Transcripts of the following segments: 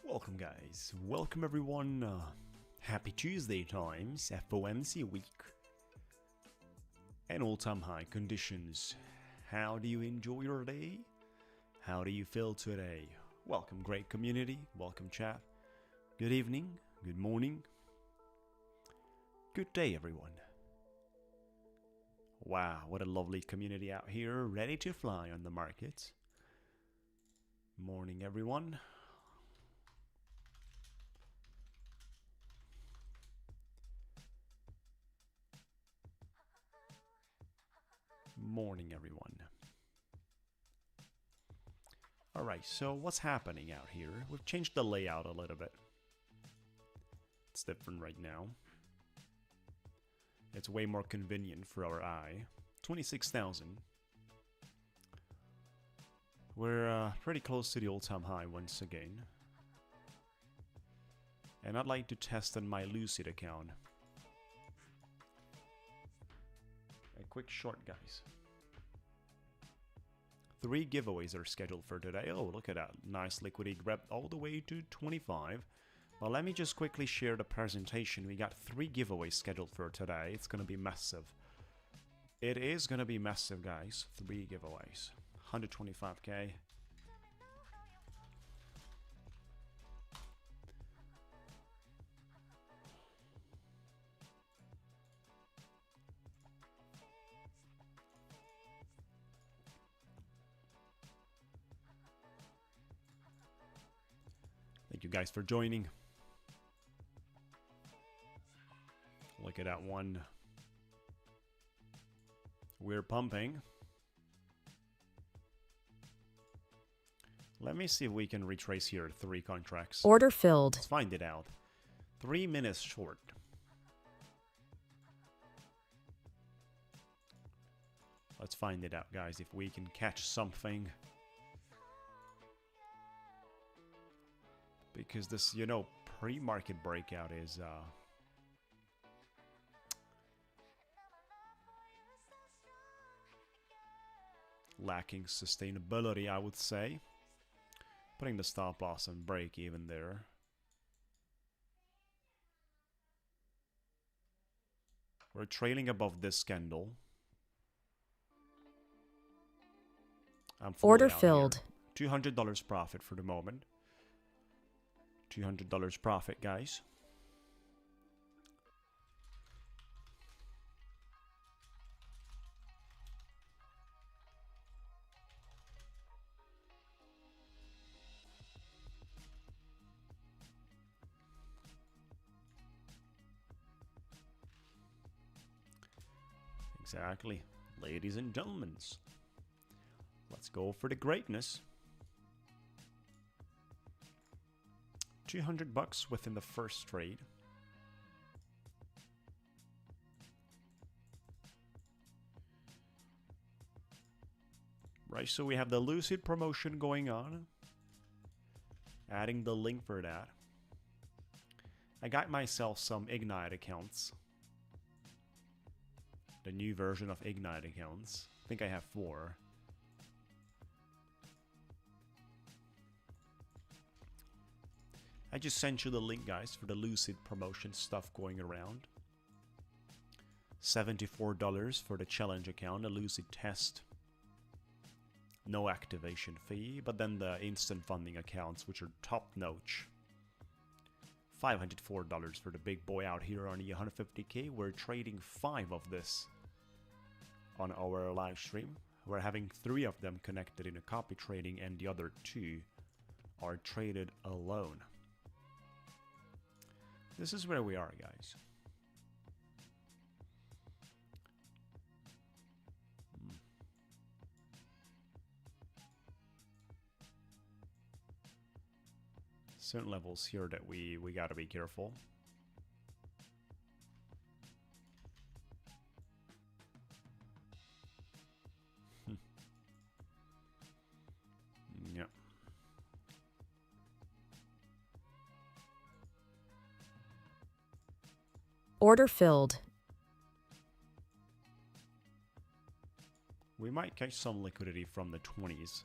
Welcome guys, welcome everyone, happy Tuesday times, FOMC week, and all-time high conditions. How do you enjoy your day? How do you feel today? Welcome great community, welcome chat, good evening, good morning, good day everyone. Wow, what a lovely community out here, ready to fly on the market. Morning everyone. Morning everyone. Alright, so what's happening out here? We've changed the layout a little bit. It's different right now. It's way more convenient for our eye. 26,000. We're pretty close to the all-time high once again. And I'd like to test on my Lucid account. A quick short, guys. 3 giveaways are scheduled for today. Oh, look at that. Nice liquidity grab all the way to 25. Well, let me just quickly share the presentation. We got 3 giveaways scheduled for today. It's going to be massive. It is going to be massive, guys. 3 giveaways. 125k. Thank you guys for joining. Look at that one. We're pumping. Let me see if we can retrace here 3 contracts. Order filled. Let's find it out. 3 minutes short. Let's find it out, guys, if we can catch something. Because this, you know, pre-market breakout is lacking sustainability, I would say. Putting the stop loss and break even there. We're trailing above this candle. I'm Order filled. Here. $200 profit for the moment. $200 profit, guys. Exactly. Ladies and gentlemen, let's go for the greatness. $200 within the first trade. Right, so we have the Lucid promotion going on. Adding the link for that. I got myself some Ignite accounts. The new version of Ignite accounts. I think I have 4. I just sent you the link, guys, for the Lucid promotion stuff going around. $74 for the challenge account, a Lucid test. No activation fee, but then the instant funding accounts, which are top notch. $504 for the big boy out here on the 150k. We're trading 5 of this on our live stream. We're having 3 of them connected in a copy trading, and the other 2 are traded alone. This is where we are, guys. Certain levels here that we gotta be careful. Yep. Order filled. We might catch some liquidity from the 20s,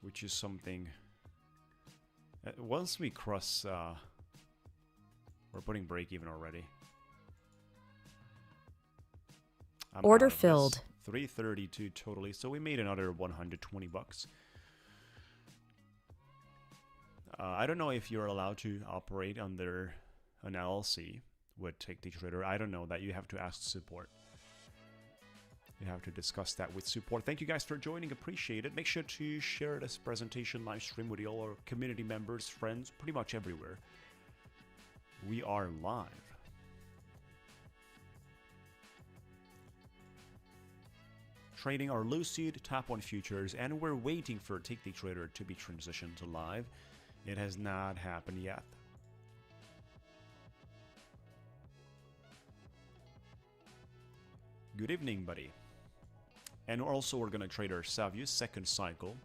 which is something Once we cross, we're putting break even already. I'm Order out of this. filled. 332 totally, so we made another 120 bucks. I don't know if you're allowed to operate under an LLC with Ticktick Trader. I don't know that. You have to ask support. You have to discuss that with support. Thank you guys for joining. Appreciate it. Make sure to share this presentation live stream with all our community members, friends, pretty much everywhere. We are live. Trading our Lucid Tap 1 futures, and we're waiting for Ticktick Trader to be transitioned to live. It has not happened yet. Good evening, buddy. And also we're gonna trade our Savius second cycle.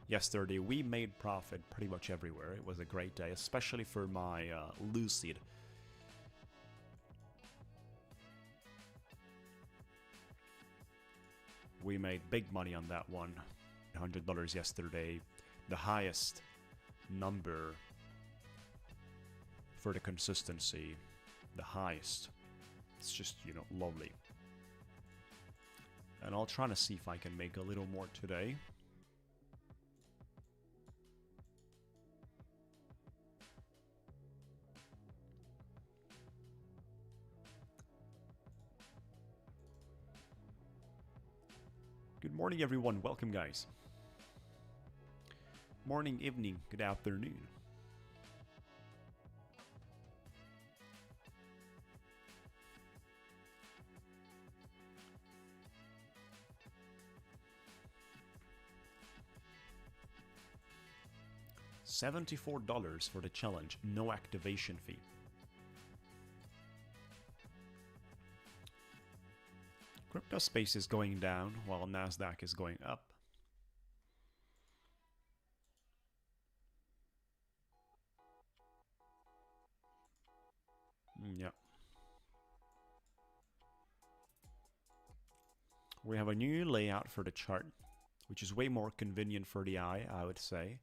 Yesterday we made profit pretty much everywhere. It was a great day, especially for my Lucid. We made big money on that one. $100 yesterday, the highest number for the consistency, the highest. It's just, you know, lovely. And I'll try to see if I can make a little more today. Good morning, everyone. Welcome, guys. Morning, evening, good afternoon. $74 for the challenge, no activation fee. Crypto space is going down while Nasdaq is going up. Yeah. We have a new layout for the chart, which is way more convenient for the eye, I would say.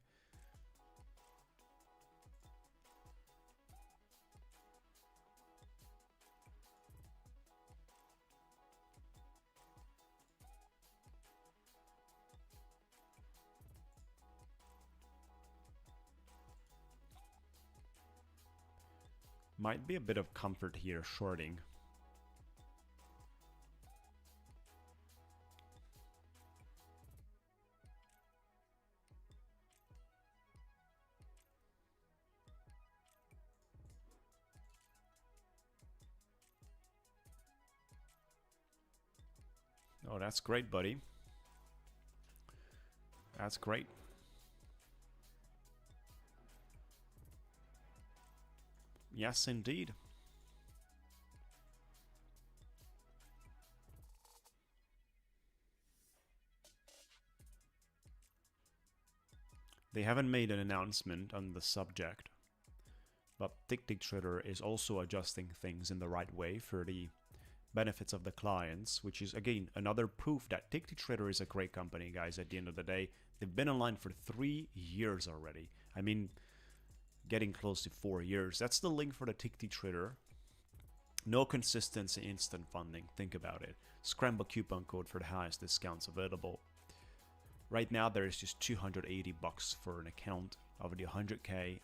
Might be a bit of comfort here shorting. Oh, that's great, buddy. That's great. Yes, indeed. They haven't made an announcement on the subject, but Ticktick Trader is also adjusting things in the right way for the benefits of the clients, which is, again, another proof that Ticktick Trader is a great company, guys. At the end of the day, they've been online for 3 years already. I mean, getting close to 4 years. That's the link for the Ticktick Trader. No consistency, instant funding. Think about it. Scramble coupon code for the highest discounts available. Right now, there is just 280 bucks for an account of the 100K.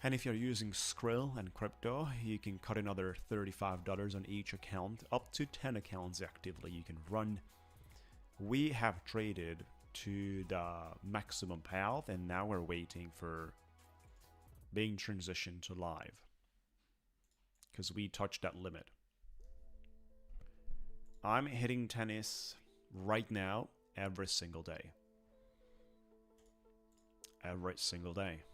And if you're using Skrill and crypto, you can cut another $35 on each account. Up to 10 accounts actively you can run. We have traded to the maximum payout, and now we're waiting for being transitioned to live, because we touched that limit. I'm hitting tennis right now every single day. Every single day.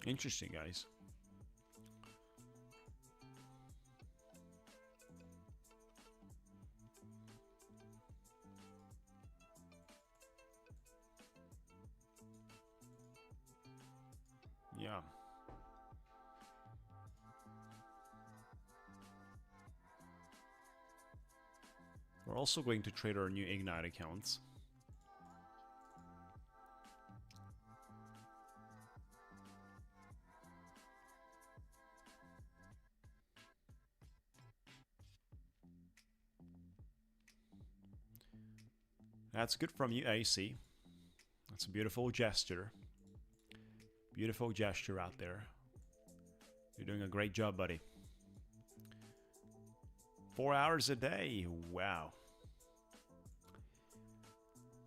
Interesting, guys. We're also going to trade our new Ignite accounts. That's good from you, AC. That's a beautiful gesture. Beautiful gesture out there. You're doing a great job, buddy. 4 hours a day. Wow.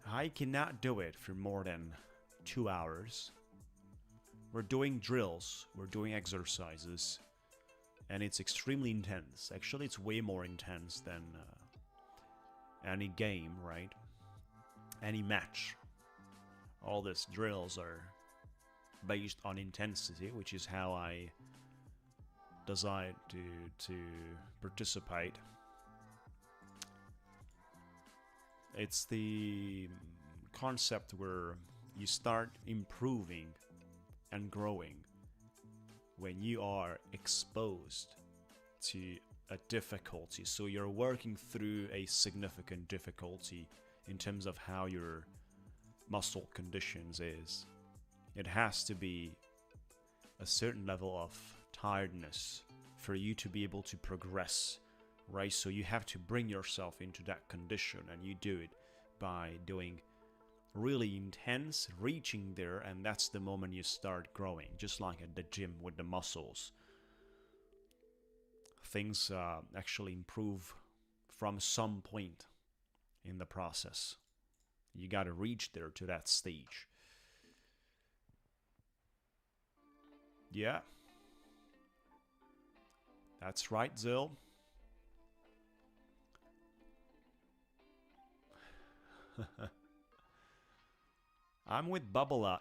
I cannot do it for more than 2 hours. We're doing drills. We're doing exercises. And it's extremely intense. Actually, it's way more intense than any game, right? Any match. All these drills are based on intensity, which is how I decide to participate. It's the concept where you start improving and growing when you are exposed to a difficulty. So you're working through a significant difficulty in terms of how your muscle conditions is. It has to be a certain level of tiredness for you to be able to progress, right? So you have to bring yourself into that condition, and you do it by doing really intense, reaching there, and that's the moment you start growing, just like at the gym with the muscles. Things actually improve from some point in the process. You got to reach there to that stage. Yeah. That's right, Zill. I'm with Bubba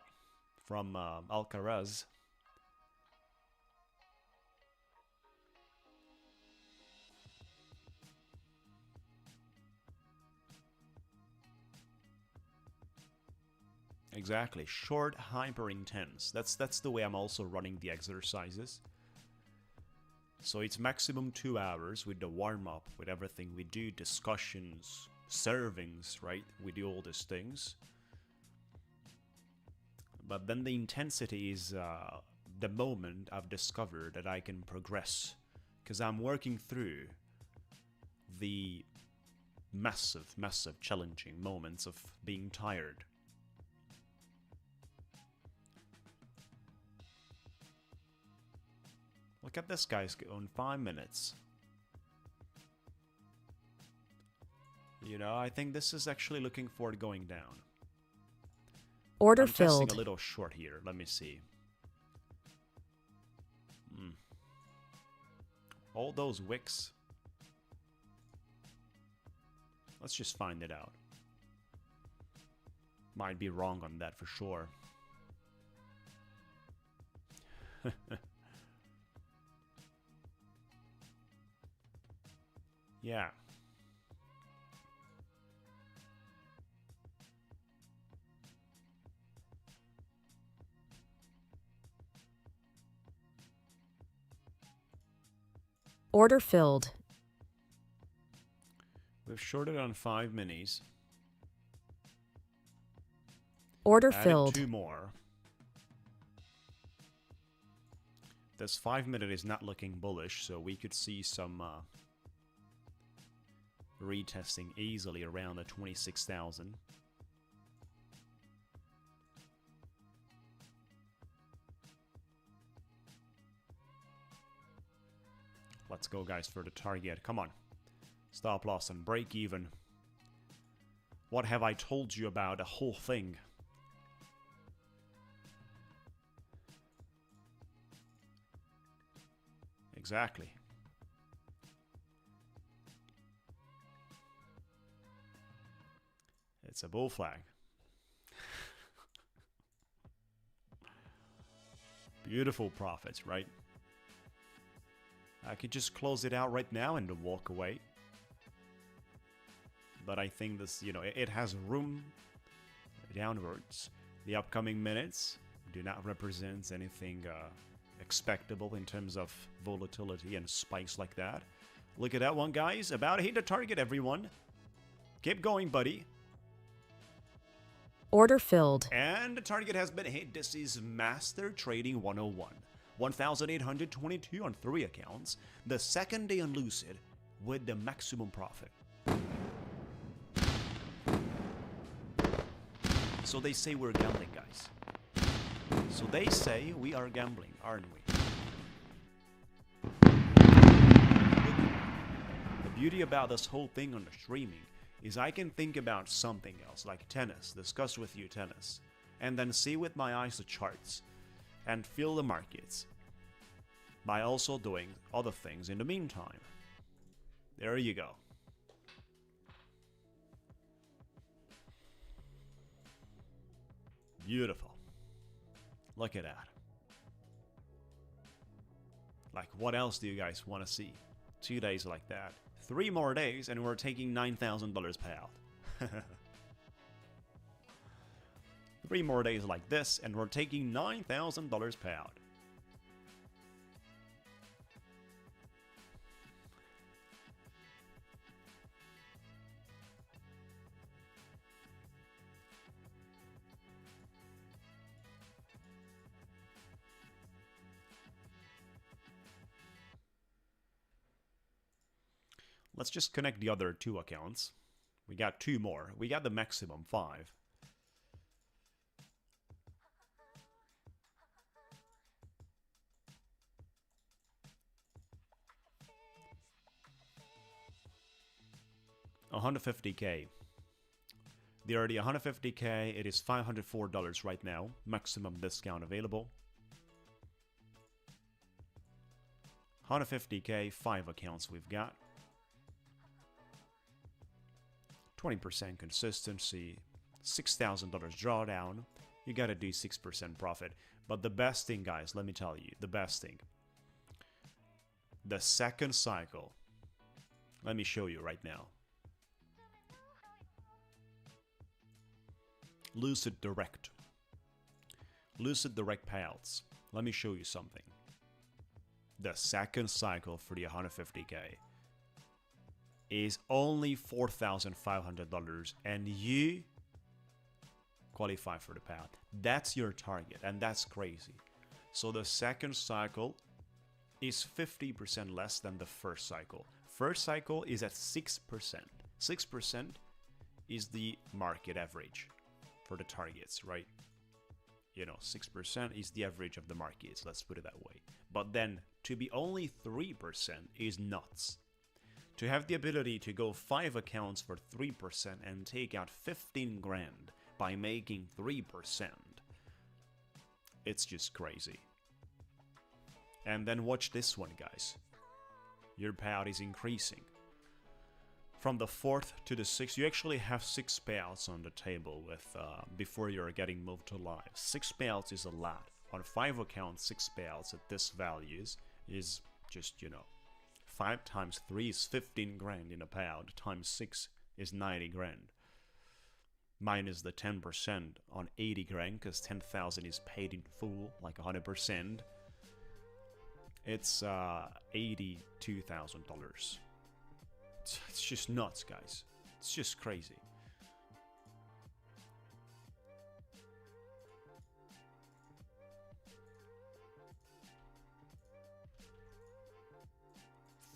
from Alcaraz. Exactly. Short, hyper intense. That's the way I'm also running the exercises. So it's maximum 2 hours with the warm-up, with everything we do, discussions, servings, right? We do all these things. But then the intensity is the moment I've discovered that I can progress. Because I'm working through the massive, massive challenging moments of being tired. Look at this guy's on 5 minutes. You know, I think this is actually looking forward going down. Order I'm filled. testing a little short here. Let me see. All those wicks. Let's just find it out. Might be wrong on that for sure. Yeah. Order filled. We've shorted on 5 minis. Order Added filled. 2 more. This 5 minute is not looking bullish, so we could see some retesting easily around the 26,000. Let's go, guys, for the target. Come on. Stop loss and break even. What have I told you about the whole thing? Exactly. It's a bull flag. Beautiful profits, right? I could just close it out right now and walk away. But I think this, you know, it has room downwards. The upcoming minutes do not represent anything expectable in terms of volatility and spikes like that. Look at that one, guys. About to hit the target, everyone. Keep going, buddy. Order filled. And the target has been hit. This is Master Trading 101. 1,822 on 3 accounts. The second day on Lucid with the maximum profit. So they say we're gambling, guys. So they say we are gambling, aren't we? The beauty about this whole thing on the streaming is I can think about something else, like tennis, discuss with you tennis, and then see with my eyes the charts and feel the markets by also doing other things in the meantime. There you go. Beautiful. Look at that. Like, what else do you guys want to see? 2 days like that. 3 more days and we're taking $9,000 payout. 3 more days like this and we're taking $9,000 payout. Let's just connect the other 2 accounts. We got 2 more. We got the maximum 5. $150K. They are the $150K. It is $504 right now. Maximum discount available. $150K, 5 accounts we've got. 20% consistency, $6,000 drawdown. You gotta do 6% profit. But the best thing, guys, let me tell you, the best thing. The second cycle. Let me show you right now. Lucid Direct. Lucid Direct payouts. Let me show you something. The second cycle for the 150K is only $4,500 and you qualify for the payout. That's your target and that's crazy. So the second cycle is 50% less than the first cycle. First cycle is at 6%. 6% is the market average for the targets, right? You know, 6% is the average of the markets, let's put it that way. But then to be only 3% is nuts. To have the ability to go 5 accounts for 3% and take out 15 grand by making 3%, it's just crazy. And then watch this one, guys. Your payout is increasing. From the 4th to the 6th, you actually have 6 payouts on the table with before you're getting moved to live. 6 payouts is a lot. On 5 accounts, 6 payouts at this values is just, you know, 5 times 3 is 15 grand in a payout, times 6 is 90 grand. Minus the 10% on 80 grand, because 10,000 is paid in full, like 100%. It's $82,000. It's just nuts, guys. It's just crazy.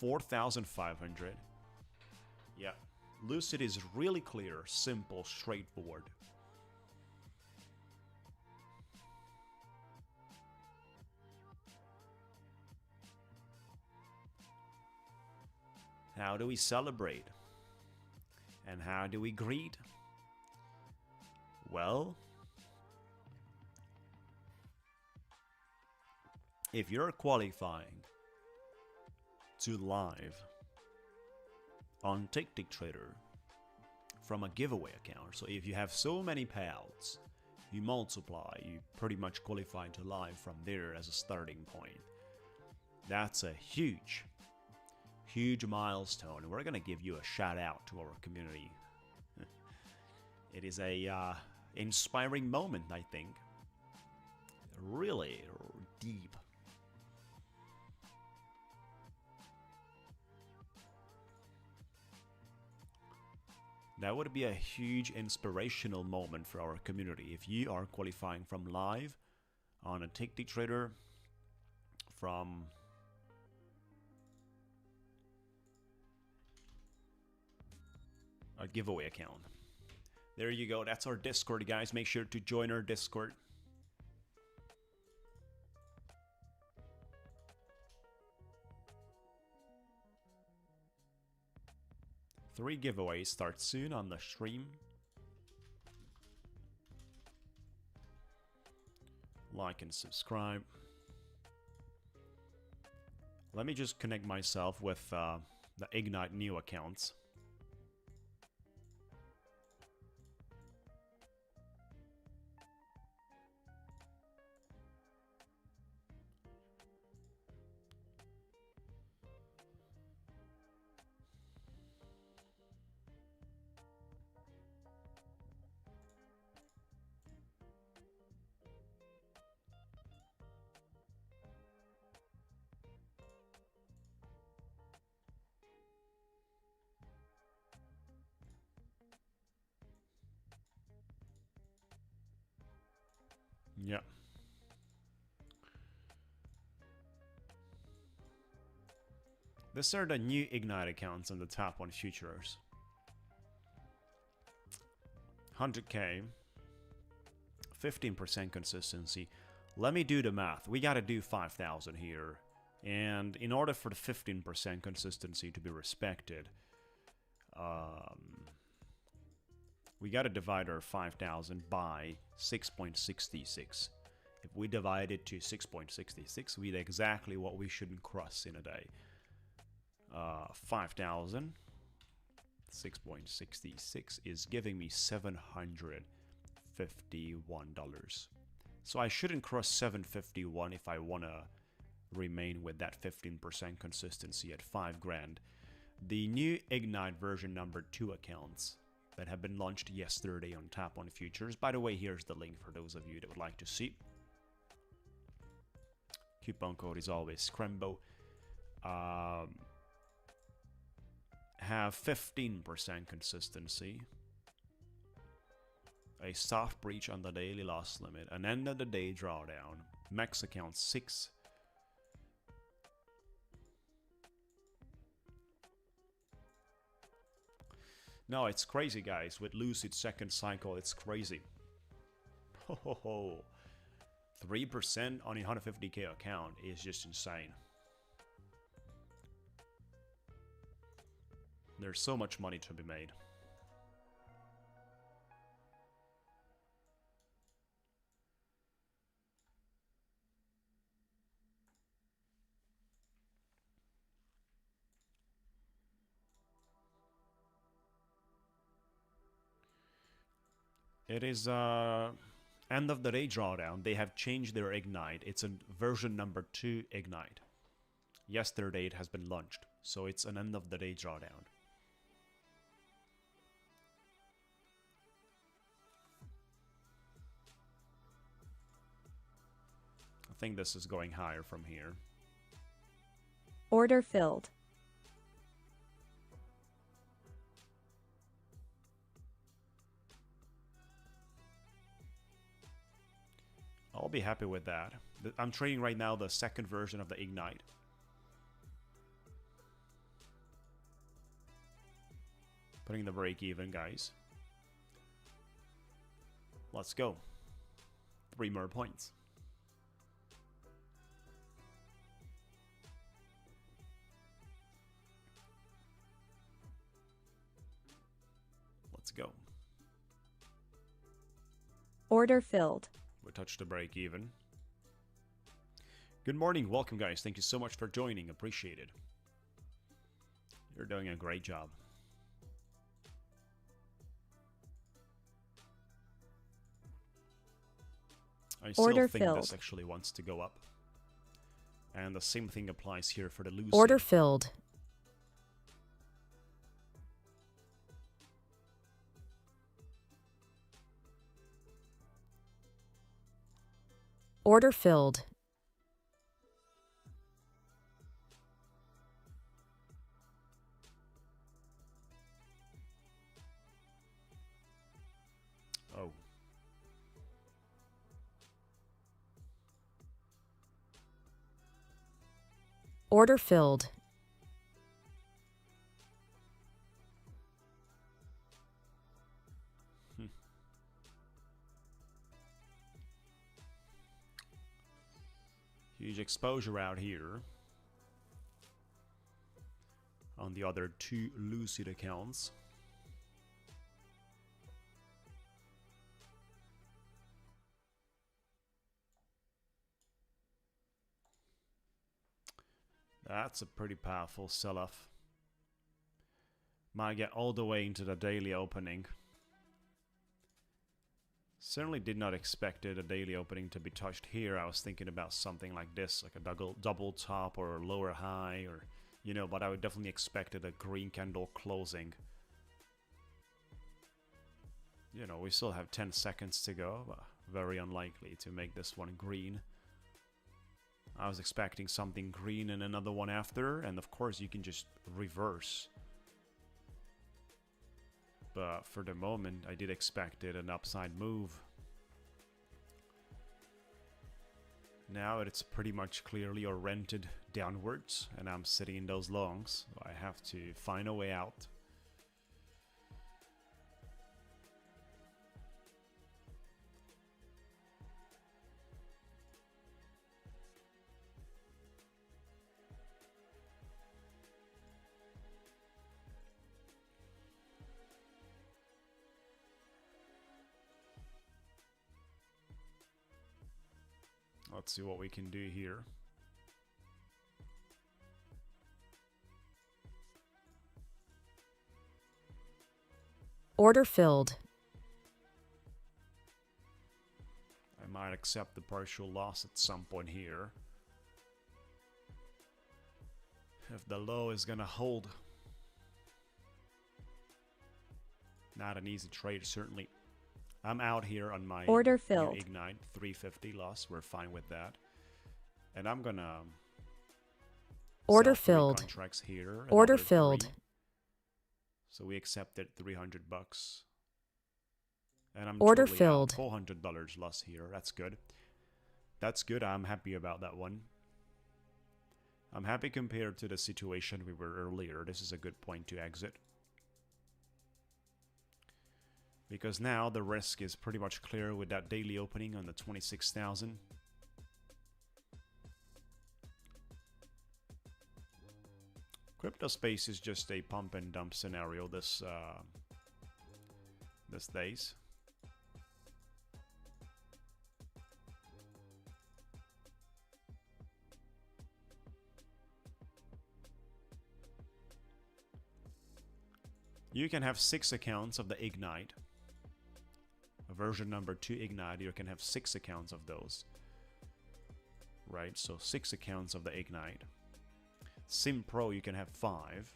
$4,500. Yeah. Lucid is really clear, simple, straightforward. How do we celebrate? And how do we greet? Well, if you're qualifying to live on Ticktick Trader from a giveaway account, so if you have so many payouts, you multiply, you pretty much qualify to live from there as a starting point. That's a huge milestone. We're gonna give you a shout out to our community. It is a inspiring moment, I think. Really deep. That would be a huge inspirational moment for our community. If you are qualifying from live on a Ticktick trader, from a giveaway account. There you go. That's our Discord, guys. Make sure to join our Discord. Three giveaways start soon on the stream. Like and subscribe. Let me just connect myself with the Ignite new accounts. Yeah. These are the new Ignite accounts on the top on futures. 100k, 15% consistency. Let me do the math. We gotta do 5,000 here. And in order for the 15% consistency to be respected, we gotta divide our 5,000 by 6.66. If we divide it to 6.66, we get exactly what we shouldn't cross in a day. 5,000, 6.66 is giving me $751. So I shouldn't cross 751 if I wanna remain with that 15% consistency at 5 grand. The new Ignite version number 2 accounts that have been launched yesterday on Tap on Futures. By the way, here's the link for those of you that would like to see. Coupon code is always Scrembo. Have 15% consistency, a soft breach on the daily loss limit, an end of the day drawdown, max account 6. No, it's crazy, guys. With Lucid second cycle, it's crazy. Ho ho ho. 3% on a 150k account is just insane. There's so much money to be made. It is end of the day drawdown. They have changed their Ignite. It's a version number 2 Ignite. Yesterday it has been launched, so it's an end of the day drawdown. I think this is going higher from here. Order filled. I'll be happy with that. I'm trading right now the second version of the Ignite. Putting the break even, guys. Let's go. 3 more points. Let's go. Order filled. We touched the break even. Good morning, welcome guys. Thank you so much for joining. Appreciate it. You're doing a great job. I still Order think filled. this actually wants to go up. And the same thing applies here for the Lucid. Order filled. Order filled. Order filled. Huge exposure out here on the other two Lucid accounts. That's a pretty powerful sell-off. Might get all the way into the daily opening. Certainly did not expect a daily opening to be touched here. I was thinking about something like this, like a double top or lower high, or you know, but I would definitely expected a green candle closing. You know, we still have 10 seconds to go, but very unlikely to make this one green. I was expecting something green and another one after, and of course you can just reverse. But for the moment, I did expect it an upside move. Now it's pretty much clearly oriented downwards, and I'm sitting in those longs. I have to find a way out. Let's see what we can do here. Order filled. I might accept the partial loss at some point here. If the low is gonna hold. Not an easy trade, certainly. I'm out here on my Order filled. new Ignite 350 loss. We're fine with that. And I'm gonna Order sell 3 filled. contracts here. Order another 3. filled. So we accepted $300. And I'm Order totally filled. out. $400 loss here. That's good. That's good. I'm happy about that one. I'm happy compared to the situation we were earlier. This is a good point to exit. Because now the risk is pretty much clear with that daily opening on the 26,000. Crypto space is just a pump and dump scenario this days. You can have 6 accounts of the Ignite. Version number 2 Ignite, you can have 6 accounts of those. Right, so 6 accounts of the Ignite. Sim Pro you can have 5.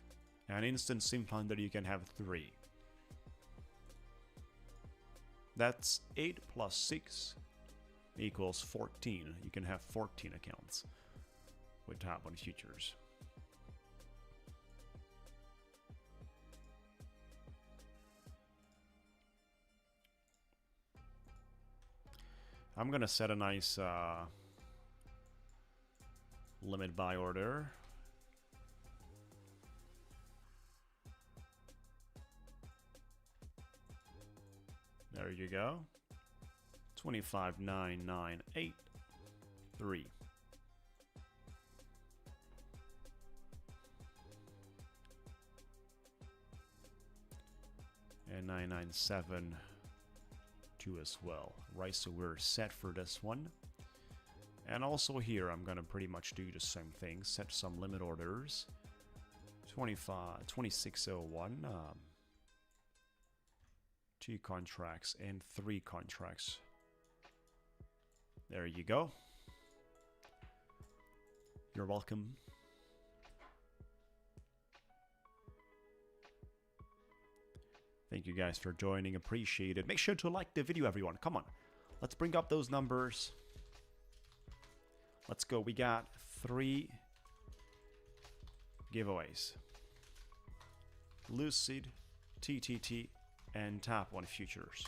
And Instant Sim Finder you can have 3. That's 8 plus 6 equals 14. You can have 14 accounts with Top 1 Futures. I'm gonna set a nice limit buy order. There you go. 25,998.3. And 997.2 as well. Right, so we're set for this one. And also here, I'm gonna pretty much do the same thing. Set some limit orders. 2601. 2 contracts and 3 contracts. There you go. You're welcome. Thank you guys for joining. Appreciate it. Make sure to like the video, everyone. Come on. Let's bring up those numbers. Let's go. We got 3 giveaways. Lucid, TTT, and Top 1 Futures.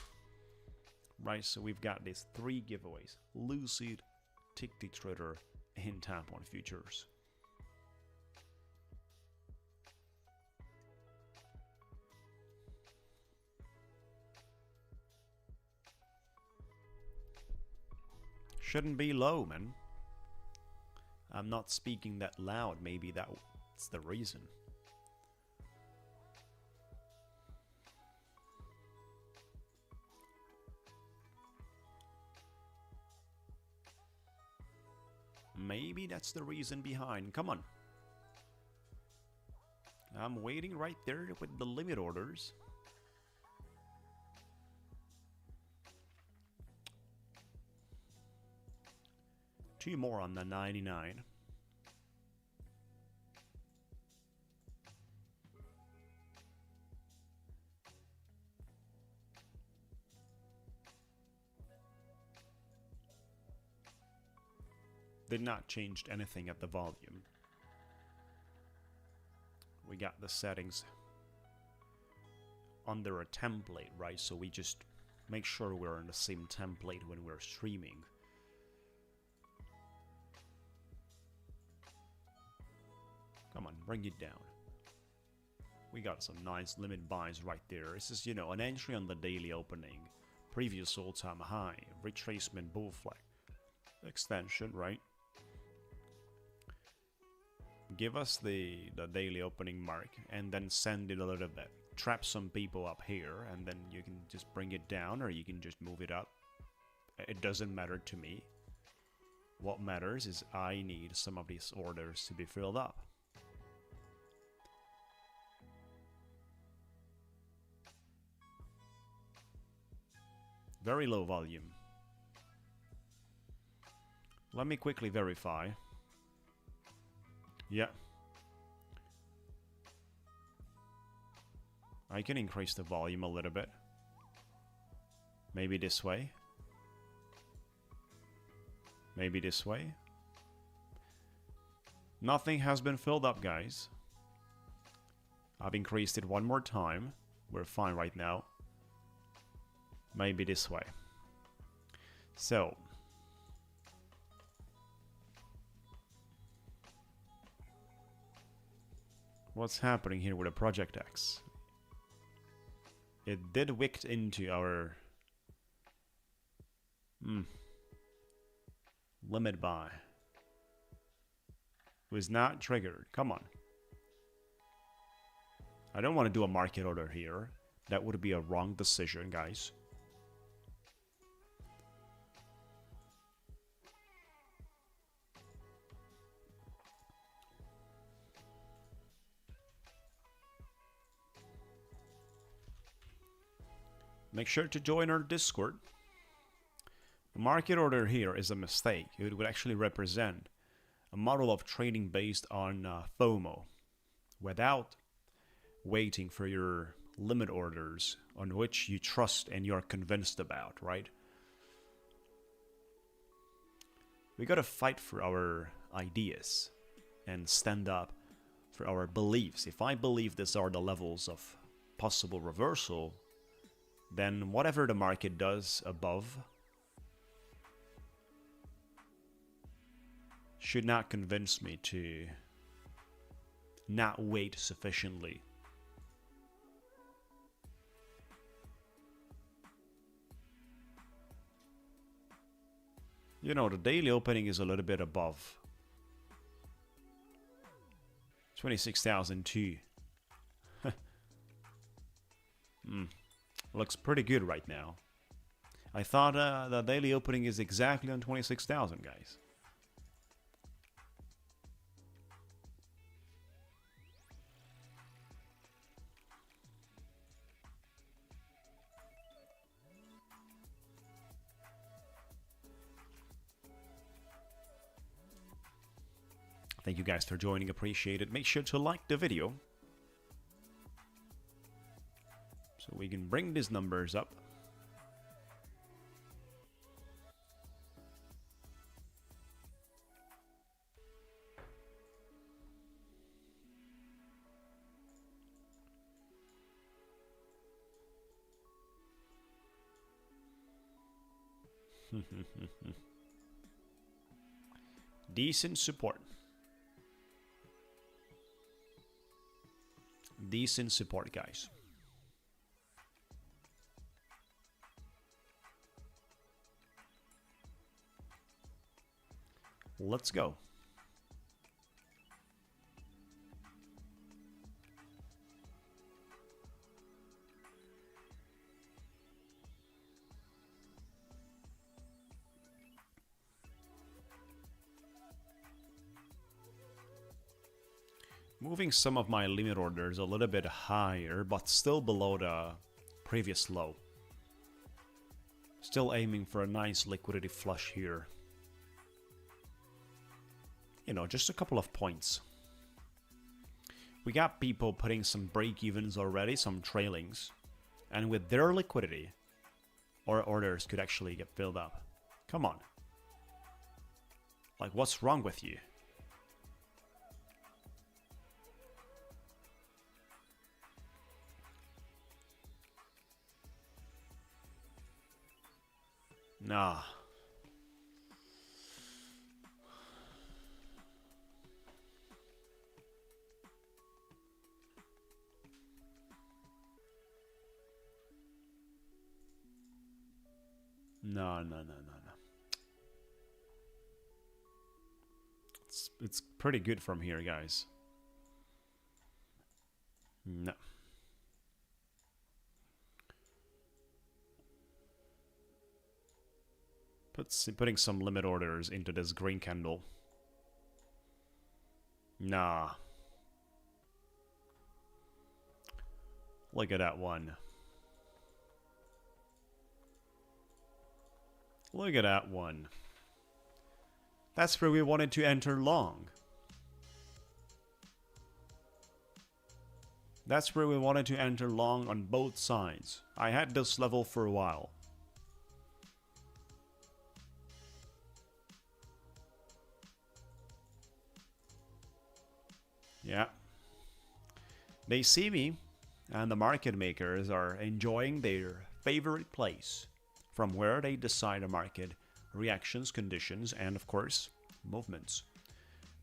Right, so we've got these 3 giveaways. Lucid, Ticktick Trader, and Top 1 Futures. shouldn't be low, man. I'm not speaking that loud. Maybe that's the reason. Maybe that's the reason behind. Come on. I'm waiting right there with the limit orders. Two more on the 99. Did not change anything at the volume. We got the settings under a template, right? So we just make sure we're in the same template when we're streaming. Come on, bring it down. We got some nice limit buys right there. This is, you know, an entry on the daily opening, previous all-time high, retracement bull flag, extension, right? Give us the daily opening mark and then send it a little bit. Trap some people up here and then you can just bring it down or you can just move it up. It doesn't matter to me. What matters is I need some of these orders to be filled up. Very low volume. Let me quickly verify. Yeah. I can increase the volume a little bit. Maybe this way. Maybe this way. Nothing has been filled up, guys. I've increased it one more time. We're fine right now. Maybe this way. So. What's happening here with the Project X? It did wick into our limit buy. Was not triggered. Come on. I don't want to do a market order here. That would be a wrong decision, guys. Make sure to join our Discord. The market order here is a mistake. It would actually represent a model of trading based on FOMO without waiting for your limit orders on which you trust and you're convinced about, right? We gotta fight for our ideas and stand up for our beliefs. If I believe these are the levels of possible reversal, then whatever the market does above should not convince me to not wait sufficiently. You know, the daily opening is a little bit above 26,002. Looks pretty good right now. I thought the daily opening is exactly on 26,000, guys. Thank you guys for joining, appreciate it. Make sure to like the video so we can bring these numbers up. Decent support. Decent support, guys. Let's go. Moving some of my limit orders a little bit higher, but still below the previous low. Still aiming for a nice liquidity flush here. You know, just a couple of points. We got people putting some break-evens already, some trailings. And with their liquidity, our orders could actually get filled up. Come on. Like, what's wrong with you? Nah. No. It's pretty good from here, guys. No. Putting some limit orders into this green candle. Nah. Look at that one. Look at that one. That's where we wanted to enter long. That's where we wanted to enter long on both sides. I had this level for a while. Yeah. They see me, and the market makers are enjoying their favorite place from where they decide a market reactions, conditions, and of course, movements.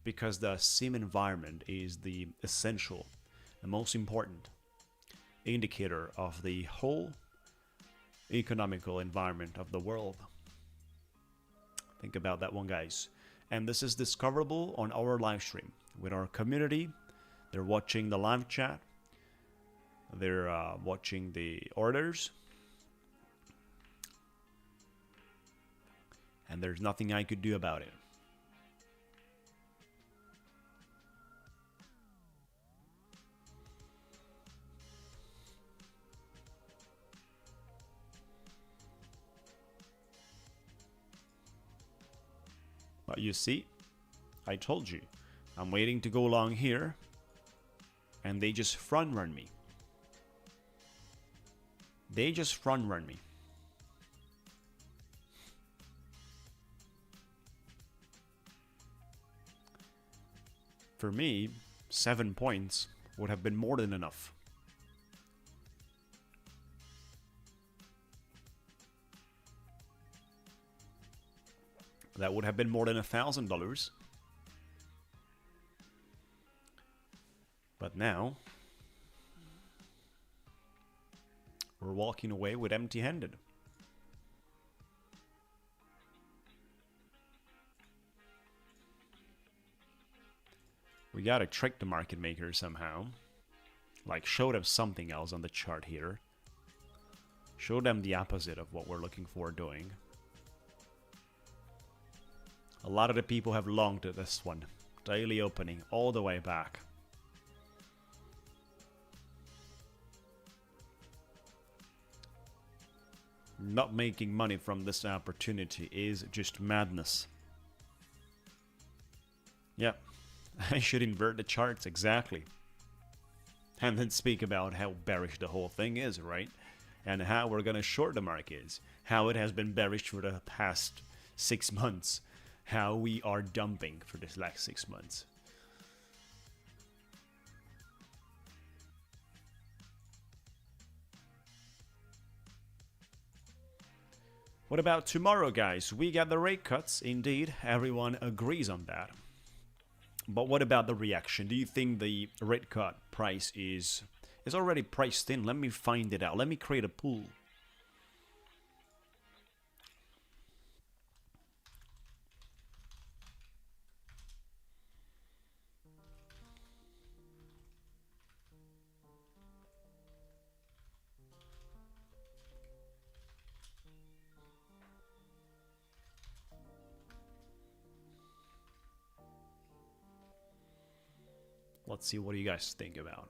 Because the sim environment is the essential, the most important indicator of the whole economical environment of the world. Think about that one, guys. And this is discoverable on our live stream with our community. They're watching the live chat. They're watching the orders. And there's nothing I could do about it. But you see, I told you, I'm waiting to go long here, and they just front run me. They just front run me. For me, 7 points would have been more than enough. That would have been more than $1,000. But now, we're walking away with empty-handed. We gotta trick the market maker somehow. Like, show them something else on the chart here. Show them the opposite of what we're looking for doing. A lot of the people have longed at this one. Daily opening all the way back. Not making money from this opportunity is just madness. Yep, I should invert the charts exactly. And then speak about how bearish the whole thing is, right? And how we're gonna short the markets. How it has been bearish for the past 6 months. How we are dumping for this last 6 months. What about tomorrow, guys? We got the rate cuts. Indeed, everyone agrees on that. But what about the reaction? Do you think the rate cut price is already priced in? Let me find it out. Let me create a pool. Let's see what you guys think about.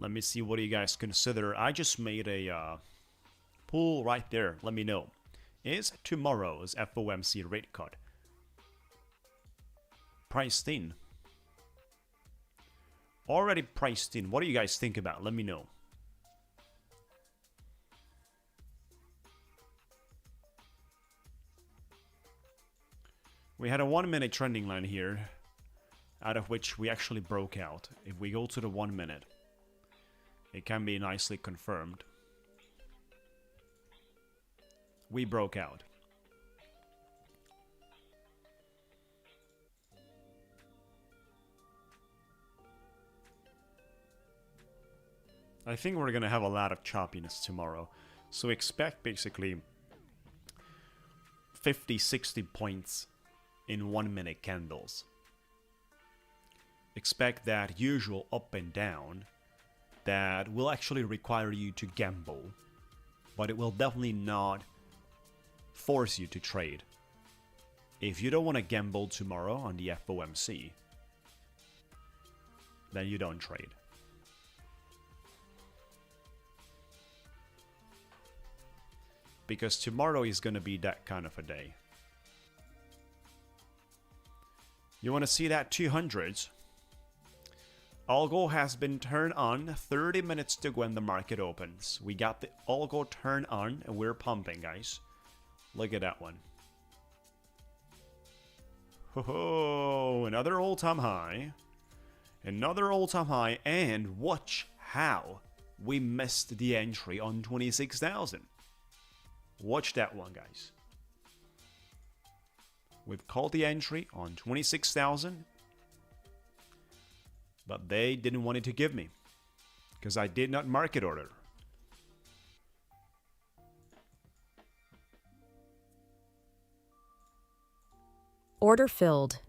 Let me see what you guys consider. I just made a poll right there. Let me know. Is tomorrow's FOMC rate cut priced in? Already priced in. What do you guys think about? Let me know. We had a 1 minute trending line here, out of which we actually broke out. If we go to the 1 minute, it can be nicely confirmed. We broke out. I think we're gonna have a lot of choppiness tomorrow. So expect basically 50-60 points in 1 minute candles. Expect that usual up and down that will actually require you to gamble, but it will definitely not force you to trade. If you don't want to gamble tomorrow on the FOMC, then you don't trade. Because tomorrow is going to be that kind of a day. You want to see that 200s? Algo has been turned on 30 minutes to when the market opens. We got the algo turned on and we're pumping, guys. Look at that one. Ho, another all-time high. Another all-time high, and watch how we missed the entry on 26,000. Watch that one, guys. We've called the entry on 26,000. But they didn't want it to give me, because I did not market order. Order filled.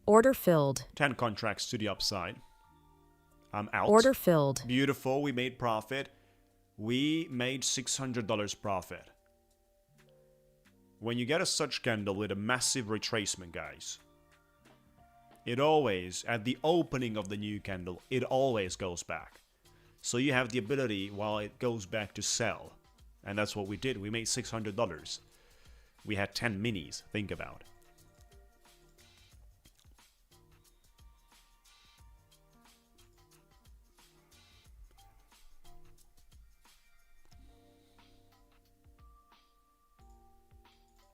Order filled. 10 contracts to the upside. I'm out. Order filled. Beautiful. We made profit. We made $600 profit. When you get a such candle with a massive retracement, guys, it always, at the opening of the new candle, it always goes back. So you have the ability, while it goes back, to sell. And that's what we did. We made $600. We had 10 minis. Think about it.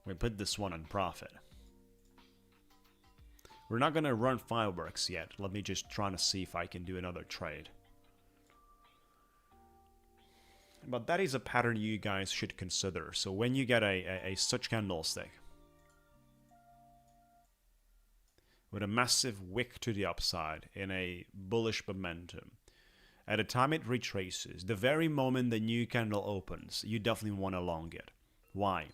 We put this one on profit. We're not going to run fireworks yet. Let me just try to see if I can do another trade. But that is a pattern you guys should consider. So when you get a such candlestick with a massive wick to the upside in a bullish momentum, at the time it retraces, the very moment the new candle opens, you definitely want to long it. Why?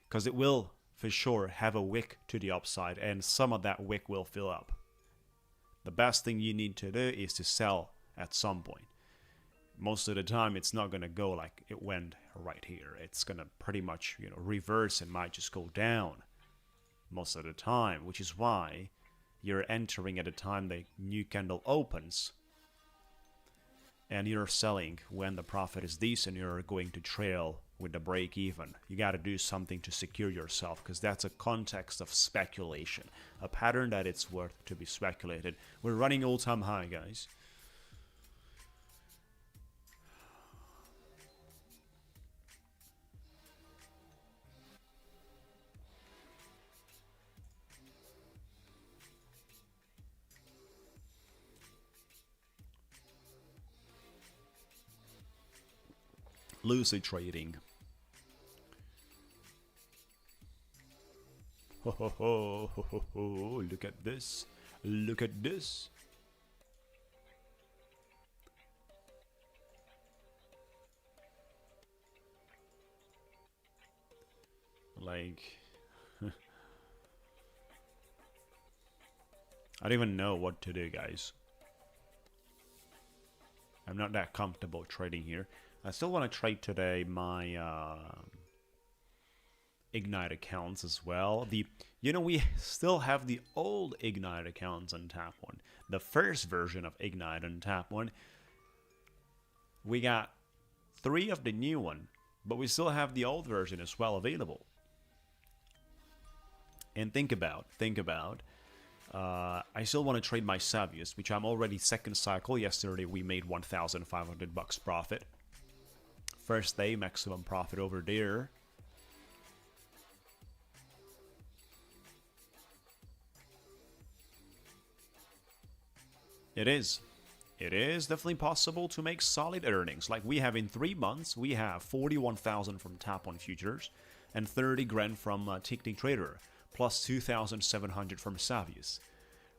Because it will for sure have a wick to the upside, and some of that wick will fill up. The best thing you need to do is to sell at some point. Most of the time it's not going to go like it went right here. It's going to pretty much, reverse and might just go down most of the time, which is why you're entering at a time the new candle opens and you're selling when the profit is decent. You're going to trail with the break even. You got to do something to secure yourself, because that's a context of speculation, a pattern that it's worth to be speculated. We're running all-time high, guys. Lucid trading. Ho, ho, ho, ho, ho, ho. Look at this. Look at this. Like, I don't even know what to do, guys. I'm not that comfortable trading here. I still want to trade today my Ignite accounts as well. We still have the old Ignite accounts on Tap One. The first version of Ignite on Tap One. We got 3 of the new one, but we still have the old version as well available. And think about, I still want to trade my Savius, which I'm already second cycle. Yesterday we made 1,500 bucks profit. First day, maximum profit over there. It is definitely possible to make solid earnings. Like we have in 3 months, we have 41,000 from Tap On Futures and 30 grand from Ticktick Trader, plus 2,700 from Savius.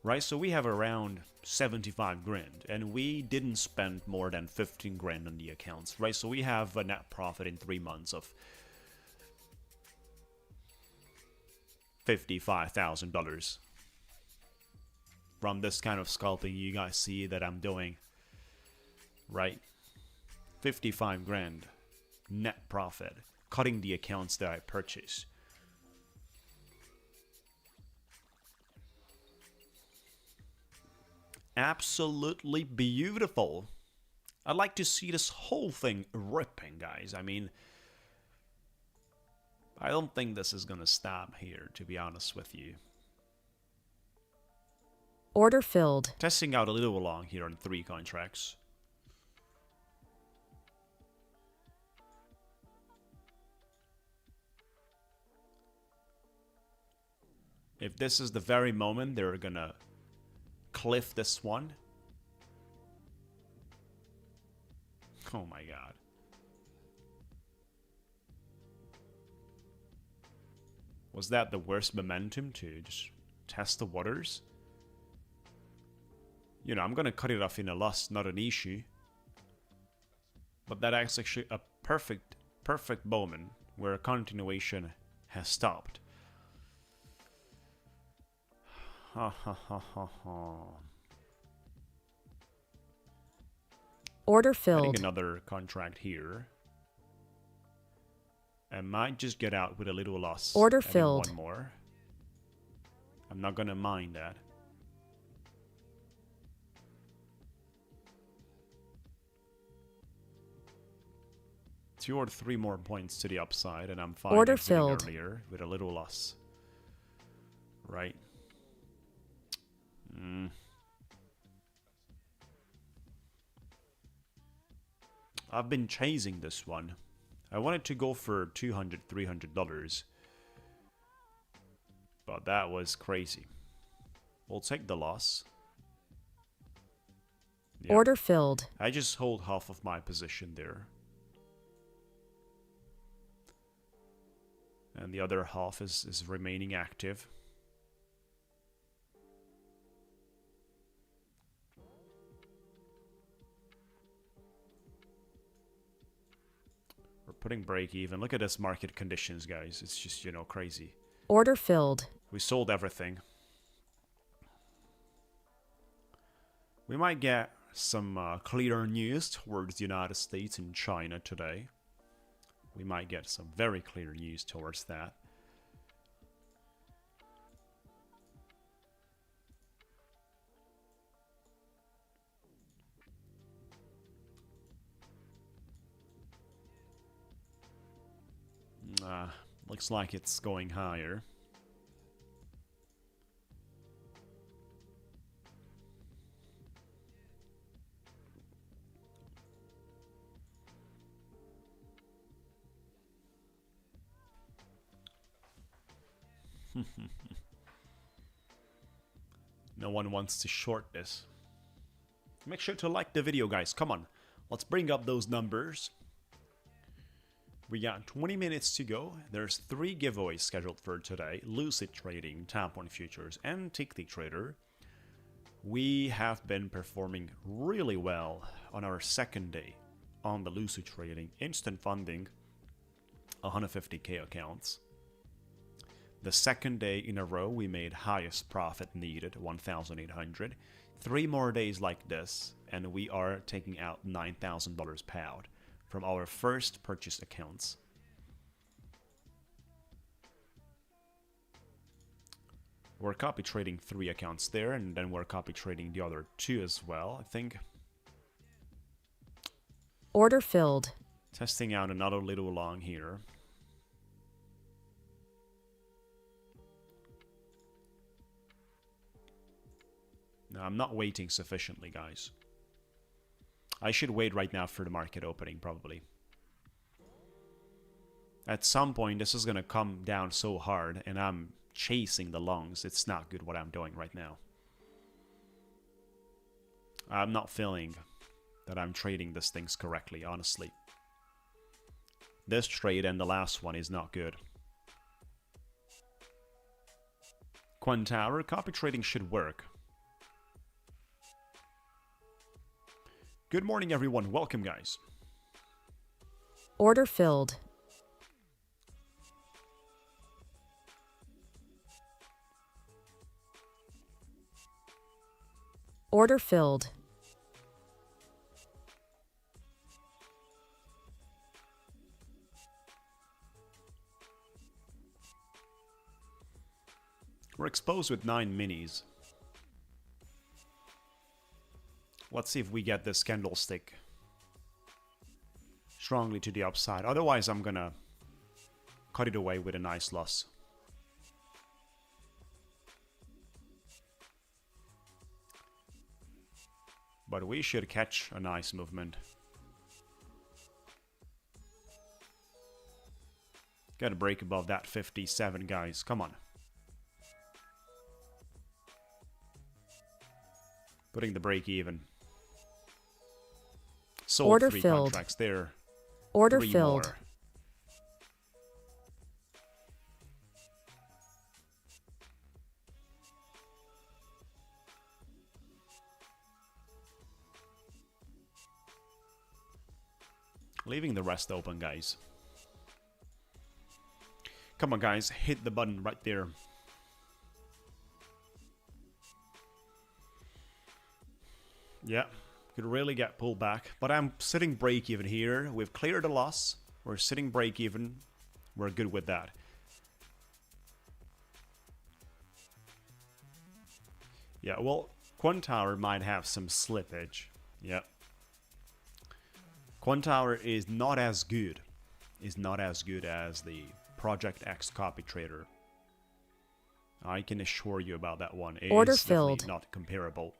Right, so we have around 75 grand, and we didn't spend more than 15 grand on the accounts, right? So we have a net profit in 3 months of $55,000 from this kind of scalping you guys see that I'm doing, right? 55 grand net profit, cutting the accounts that I purchased. Absolutely beautiful. I'd like to see this whole thing ripping, guys. I mean, I don't think this is gonna stop here, to be honest with you. Order filled. Testing out a little long here on 3 contracts. If this is the very moment they're gonna cliff this one. Oh my god. Was that the worst momentum to just test the waters? You know, I'm gonna cut it off in a loss, not an issue. But that is actually a perfect moment where a continuation has stopped. Ha ha ha ha ha. Order I filled. think another contract here. I might just get out with a little loss. Order Adding filled. one more. I'm not gonna mind that. Two or 3 more points to the upside, and I'm fine. Order exiting filled. Earlier with a little loss. Right. I've been chasing this one. I wanted to go for $200, $300, but that was crazy. We'll take the loss. Yeah. Order filled. I just hold half of my position there. And the other half is remaining active. We're putting break even. Look at this market conditions, guys. It's just, you know, crazy. Order filled. We sold everything. We might get some clearer news towards the United States and China today. We might get some very clear news towards that. Looks like it's going higher. No one wants to short this. Make sure to like the video, guys. Come on. Let's bring up those numbers. We got 20 minutes to go. There's 3 giveaways scheduled for today. Lucid Trading, Tap On Futures, and Ticktick Trader. We have been performing really well on our second day on the Lucid Trading. Instant funding, 150k accounts. The second day in a row, we made highest profit needed, 1,800. 3 more days like this, and we are taking out $9,000 payout from our first purchase accounts. We're copy trading 3 accounts there, and then we're copy trading the other 2 as well, I think. Order filled. Testing out another little long here. No, I'm not waiting sufficiently, guys. I should wait right now for the market opening, probably. At some point, this is going to come down so hard, and I'm chasing the longs. It's not good what I'm doing right now. I'm not feeling that I'm trading these things correctly, honestly. This trade and the last one is not good. Quantower, copy trading should work. Good morning, everyone. Welcome, guys. Order filled. Order filled. We're exposed with 9 minis. Let's see if we get this candlestick strongly to the upside. Otherwise, I'm gonna cut it away with a nice loss. But we should catch a nice movement. Gotta break above that 57, guys. Come on. Putting the break even. Sold Order 3 filled. contracts there. Order 3 filled. more. Leaving the rest open, guys. Come on, guys. Hit the button right there. Yeah, could really get pulled back. But I'm sitting break even here. We've cleared a loss. We're sitting break even. We're good with that. Yeah, well, Quantower might have some slippage. Yeah. Quantower is not as good. Is not as good as the Project X copy trader. I can assure you about that one. It Order is definitely filled. not comparable.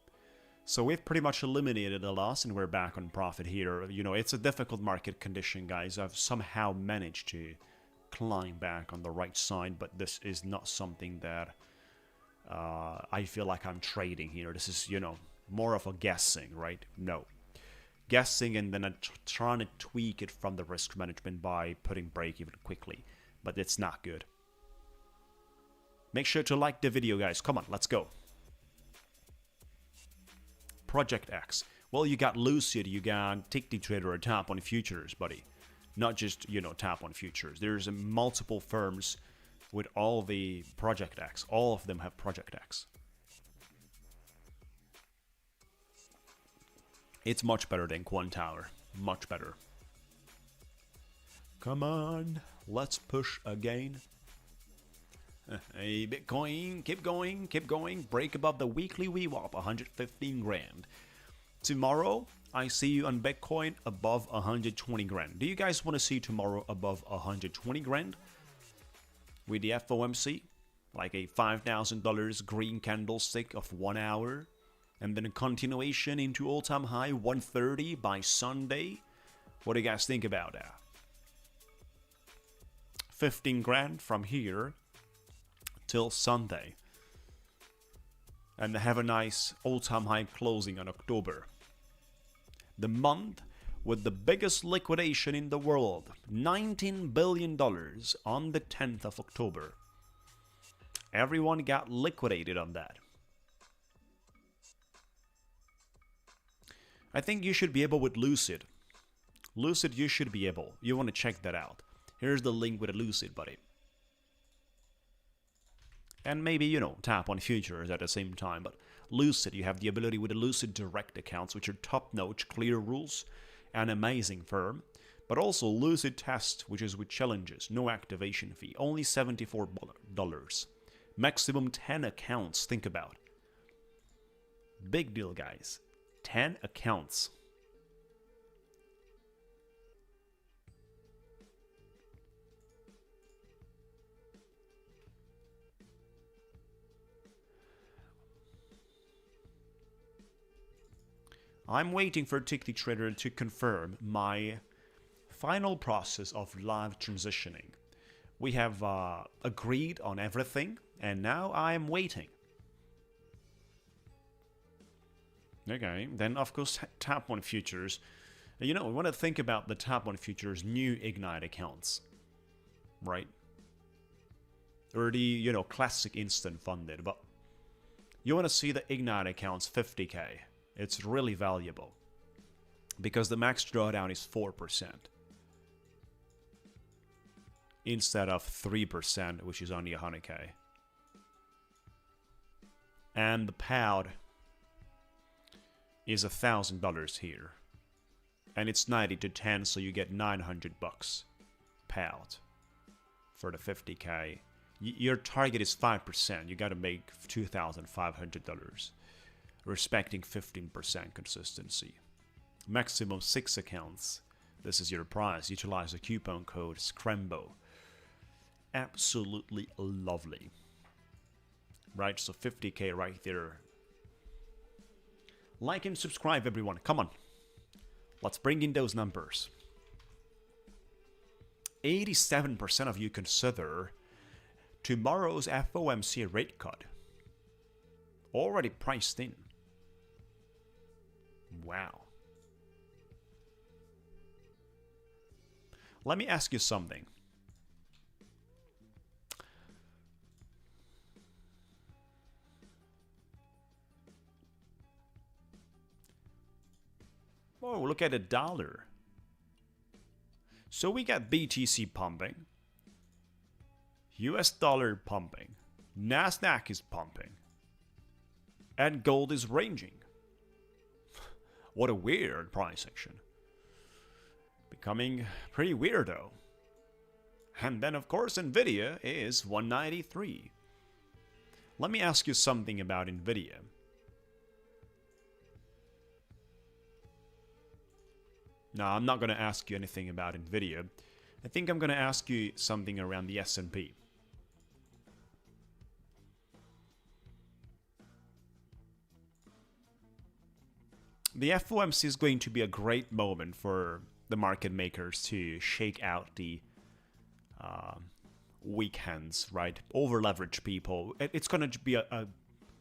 So we've pretty much eliminated the loss and we're back on profit here. You know, it's a difficult market condition, guys. I've somehow managed to climb back on the right side, but this is not something that I feel like I'm trading here. This is, you know, more of a guessing, right? No. Guessing and then trying to tweak it from the risk management by putting break even quickly. But it's not good. Make sure to like the video, guys. Come on, let's go. Project X. Well, you got Lucid, you got Ticktick Trader or Tap on Futures, buddy. Not just, you know, Tap on Futures. There's multiple firms with all the Project X. All of them have Project X. It's much better than Quantower. Much better. Come on, let's push again. Hey, Bitcoin, keep going, keep going. Break above the weekly VWAP, 115 grand. Tomorrow, I see you on Bitcoin above 120 grand. Do you guys want to see tomorrow above 120 grand? With the FOMC, like a $5,000 green candlestick of 1 hour, and then a continuation into all-time high 130 by Sunday. What do you guys think about that? 15 grand from here till Sunday. And have a nice all-time high closing on October. The month with the biggest liquidation in the world, $19 billion on the 10th of October. Everyone got liquidated on that. I think you should be able with Lucid. Lucid, you should be able. You want to check that out. Here's the link with a Lucid, buddy. And maybe, you know, tap on futures at the same time. But Lucid, you have the ability with the Lucid Direct accounts, which are top-notch, clear rules, an amazing firm. But also Lucid Test, which is with challenges, no activation fee, only $74. Maximum 10 accounts, think about. Big deal, guys. 10 accounts. I'm waiting for Ticktick Trader to confirm my final process of live transitioning. We have agreed on everything, and now I am waiting. Okay, then of course tap on futures. You know, we want to think about the tap on futures new Ignite accounts, right? Or the, you know, classic instant funded, but you want to see the Ignite accounts 50k. It's really valuable because the max drawdown is 4% instead of 3%, which is only 100k. And the payout is $1,000 here, and it's 90 to 10, so you get 900 bucks payout for the 50k. Your target is 5%. You got to make $2,500. Respecting 15% consistency. Maximum 6 accounts. This is your price. Utilize the coupon code SCRAMBO. Absolutely lovely. Right, so 50k right there. Like and subscribe, everyone. Come on. Let's bring in those numbers. 87% of you consider tomorrow's FOMC rate cut already priced in. Wow. Let me ask you something. Oh, look at the dollar. So we got BTC pumping, US dollar pumping, Nasdaq is pumping, and gold is ranging. What a weird price action. Becoming pretty weirdo. And then of course Nvidia is 193. Let me ask you something about Nvidia. No, I'm not going to ask you anything about Nvidia. I think I'm going to ask you something around the S&P. The FOMC is going to be a great moment for the market makers to shake out the weak hands, right? Over-leverage people. It's going to be a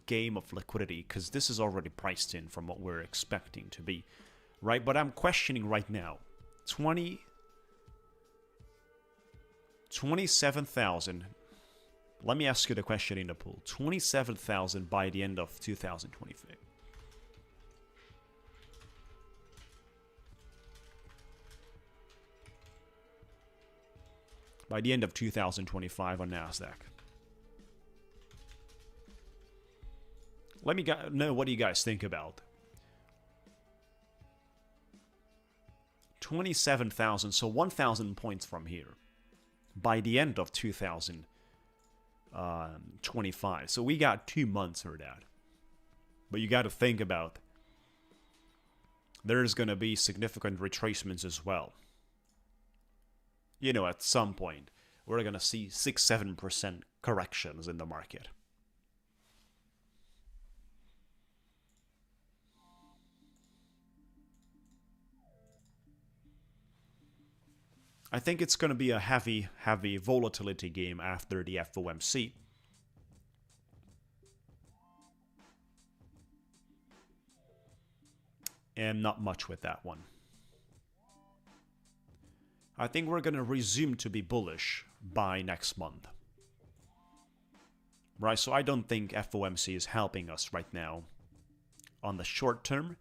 game of liquidity because this is already priced in from what we're expecting to be, right? But I'm questioning right now. 27,000. Let me ask you the question in the pool. 27,000 by the end of 2025. By the end of 2025 on Nasdaq. Let me know what do you guys think about 27,000, so 1,000 points from here by the end of 2025. So we got 2 months for that. But you got to think about there's going to be significant retracements as well. You know, at some point, we're going to see 6-7% corrections in the market. I think it's going to be a heavy volatility game after the FOMC. And not much with that one. I think we're going to resume to be bullish by next month. Right, so I don't think FOMC is helping us right now on the short term.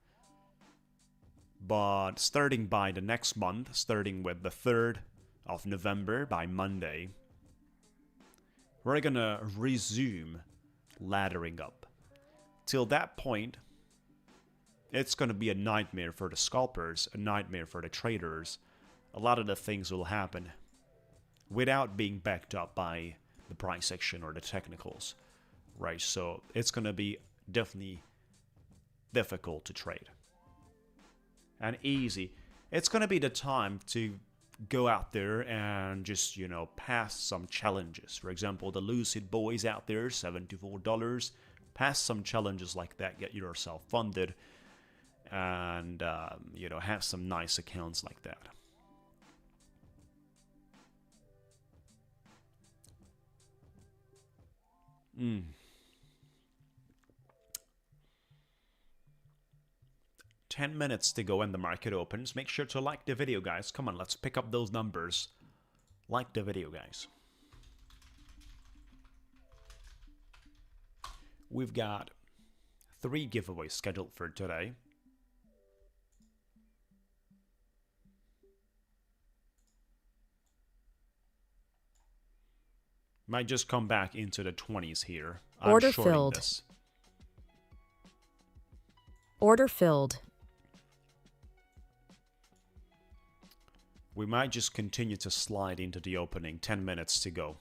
But starting by the next month, starting with the 3rd of November, by Monday, we're gonna resume laddering up. Till that point, it's gonna be a nightmare for the scalpers, a nightmare for the traders. A lot of the things will happen without being backed up by the price action or the technicals, right? So it's gonna be definitely difficult to trade. And easy. It's gonna be the time to go out there and just, you know, pass some challenges. For example, the Lucid boys out there, $74. Pass some challenges like that, get yourself funded, and, you know, have some nice accounts like that. Mm. 10 minutes to go when the market opens. Make sure to like the video, guys. Come on, let's pick up those numbers. Like the video, guys. We've got 3 giveaways scheduled for today. Might just come back into the 20s here. Order I'm shorting filled. this. Order filled. We might just continue to slide into the opening. 10 minutes to go.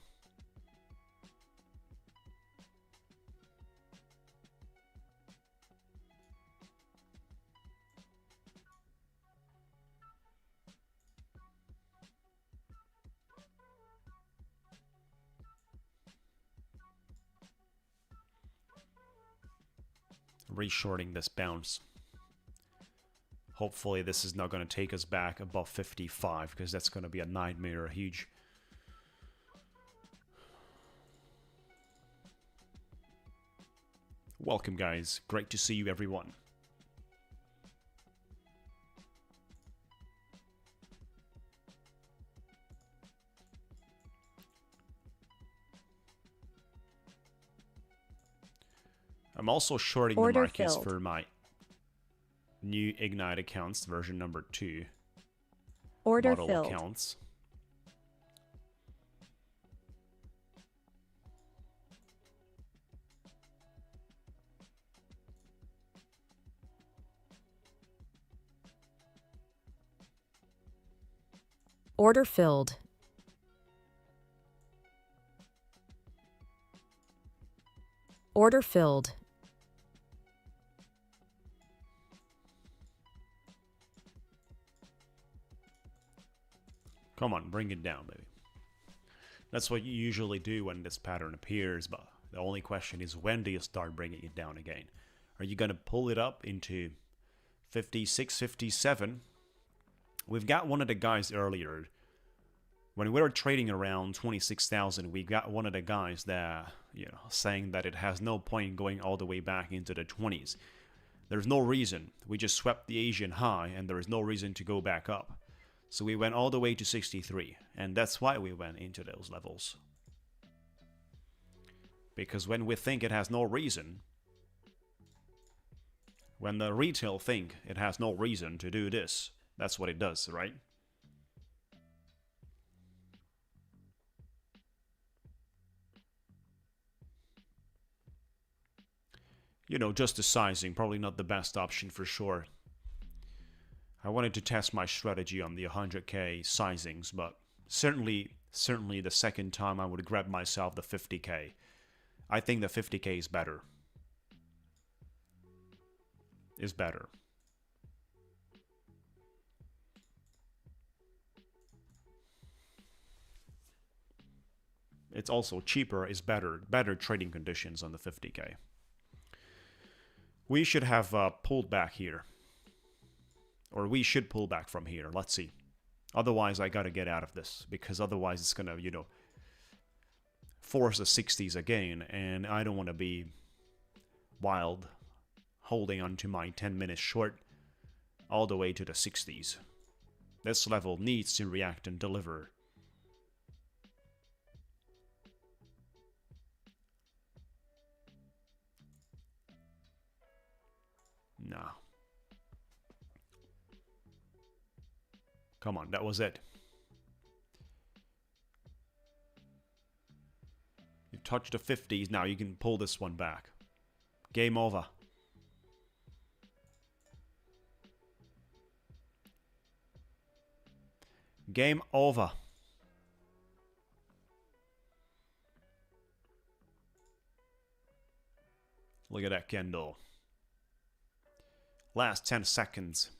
Reshorting this bounce. Hopefully this is not going to take us back above 55, because that's going to be a nightmare, huge. Welcome, guys. Great to see you, everyone. I'm also shorting the markets for my new Ignite accounts, version number 2. Order model filled. accounts. Order filled. Order filled. Come on, bring it down, baby. That's what you usually do when this pattern appears, but the only question is, when do you start bringing it down again? Are you going to pull it up into 56, 57? We've got one of the guys earlier. When we were trading around 26,000, we got one of the guys that, you know, saying that it has no point going all the way back into the 20s. There's no reason. We just swept the Asian high, and there is no reason to go back up. So we went all the way to 63, and that's why we went into those levels. Because when we think it has no reason, when the retail think it has no reason to do this, that's what it does, right? You know, just the sizing, probably not the best option for sure. I wanted to test my strategy on the 100k sizings, but certainly the second time I would grab myself the 50k. I think the 50k is better. Is better. It's also cheaper, is better trading conditions on the 50k. We should have pulled back here. Or we should pull back from here. Let's see. Otherwise, I gotta get out of this, because otherwise it's gonna, you know, force the 60s again, and I don't want to be wild holding onto my 10-minute short all the way to the 60s. This level needs to react and deliver. No. Come on, that was it. touch the 50s, now you can pull this one back. Game over. Game over. Look at that candle. Last 10 seconds.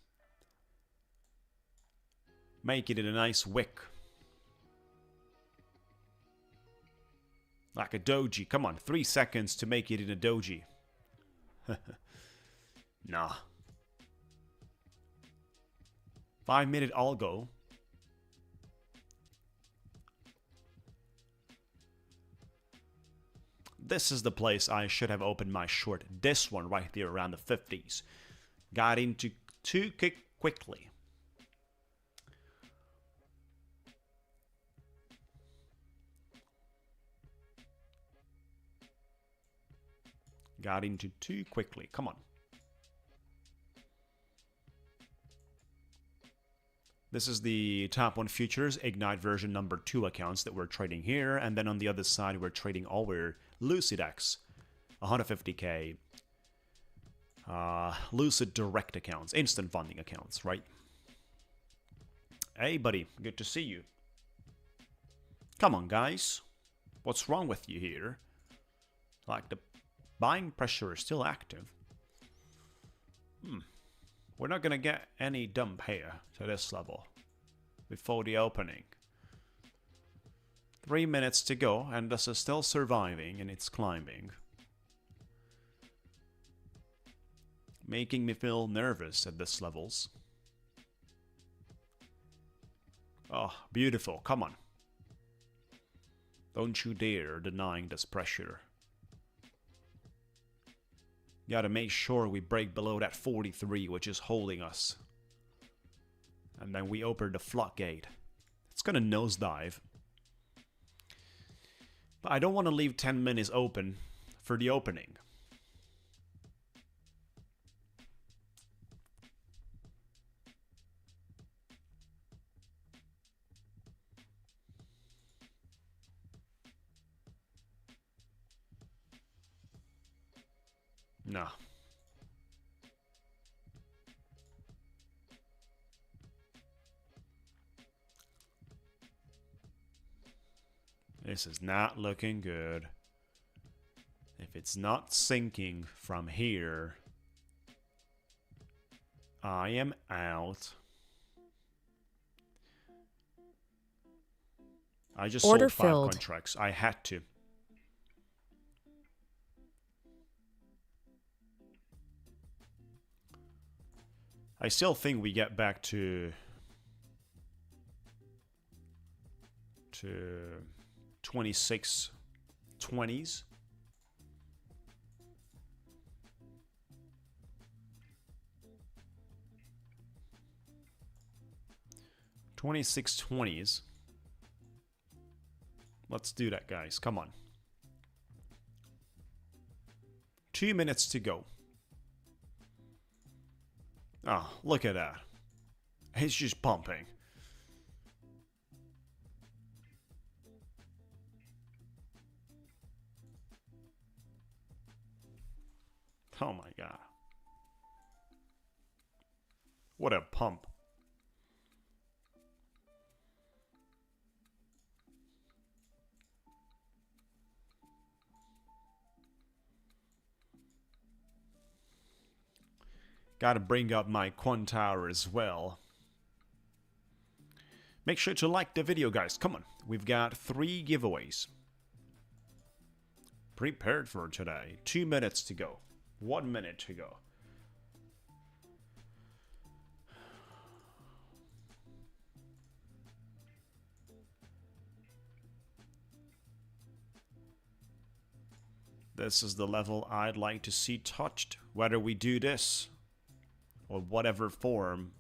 Make it in a nice wick. Like a doji. Come on, 3 seconds to make it in a doji. Nah. 5-minute algo. This is the place I should have opened my short. This one right there around the 50s. Got into too quickly. Got into too quickly. Come on. This is the top 1 futures Ignite version number 2 accounts that we're trading here. And then on the other side, we're trading all our LucidX 150K Lucid Direct accounts, instant funding accounts, right? Hey, buddy, good to see you. Come on, guys. What's wrong with you here? Like, the buying pressure is still active. We're not gonna get any dump here to this level before the opening. 3 minutes to go, and this is still surviving, and it's climbing. Making me feel nervous at this levels. Oh, beautiful. Come on. Don't you dare denying this pressure. Gotta make sure we break below that 43, which is holding us. And then we open the floodgate. It's gonna nosedive. But I don't want to leave 10 minutes open for the opening. No. This is not looking good. If it's not sinking from here, I am out. I just Order sold 5 filled. contracts. I had to. I still think we get back to 2620s. $26.20s. Let's do that, guys. Come on. 2 minutes to go. Oh, look at that. It's just pumping. Oh my god. What a pump. Gotta bring up my quant tower as well. Make sure to like the video, guys. Come on. We've got 3 giveaways prepared for today. 2 minutes to go. 1 minute to go. This is the level I'd like to see touched. Whether we do this or whatever form.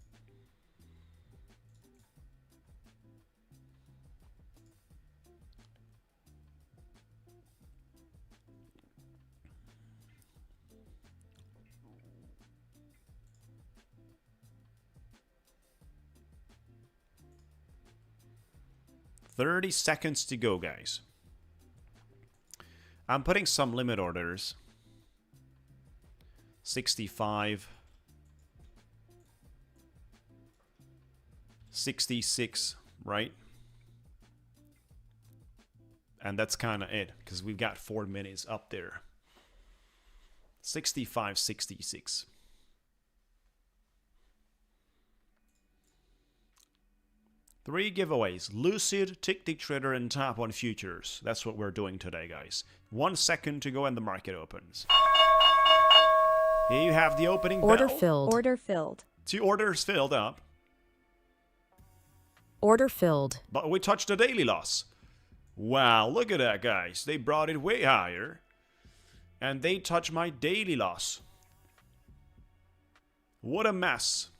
"30 seconds to go, guys. I'm putting some limit orders. 65. 66, right? And that's kind of it, because we've got 4 minutes up there. 65, 66. Three giveaways. Lucid, Ticktick Trader, and Top 1 Futures. That's what we're doing today, guys. 1 second to go and the market opens. Here you have the opening Order bell. filled. Order filled. 2 orders filled up. Order filled. But we touched the daily loss. Wow, look at that, guys. They brought it way higher. And they touched my daily loss. What a mess.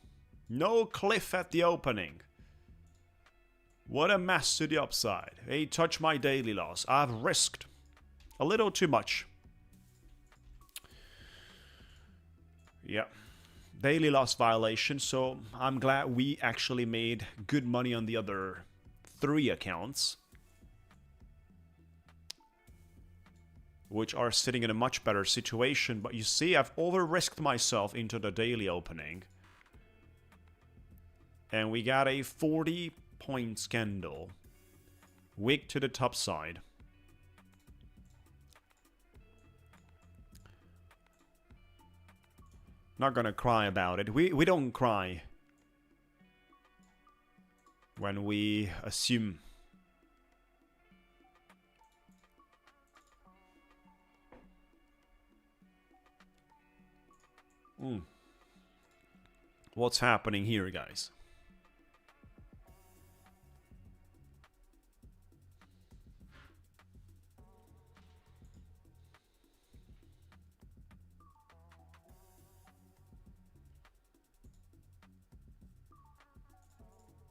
No cliff at the opening. What a mess to the upside. They touched my daily loss. I've risked a little too much. Yeah. Daily loss violation. So I'm glad we actually made good money on the other 3 accounts, which are sitting in a much better situation. But you see, I've over-risked myself into the daily opening. And we got a 40-point scandal. Wick to the top side. Not gonna cry about it. We don't cry when we assume. What's happening here, guys?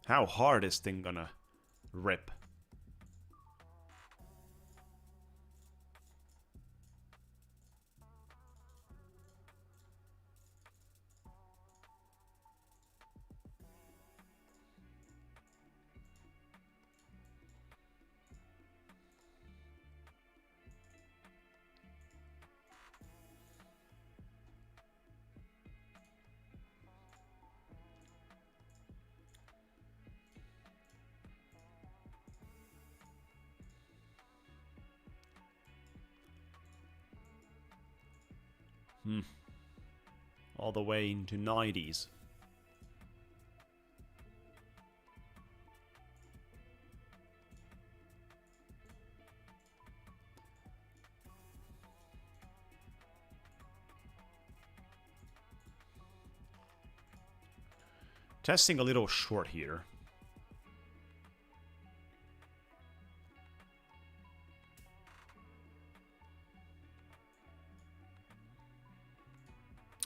How hard is this thing gonna rip? All the way into 90s. Testing a little short here.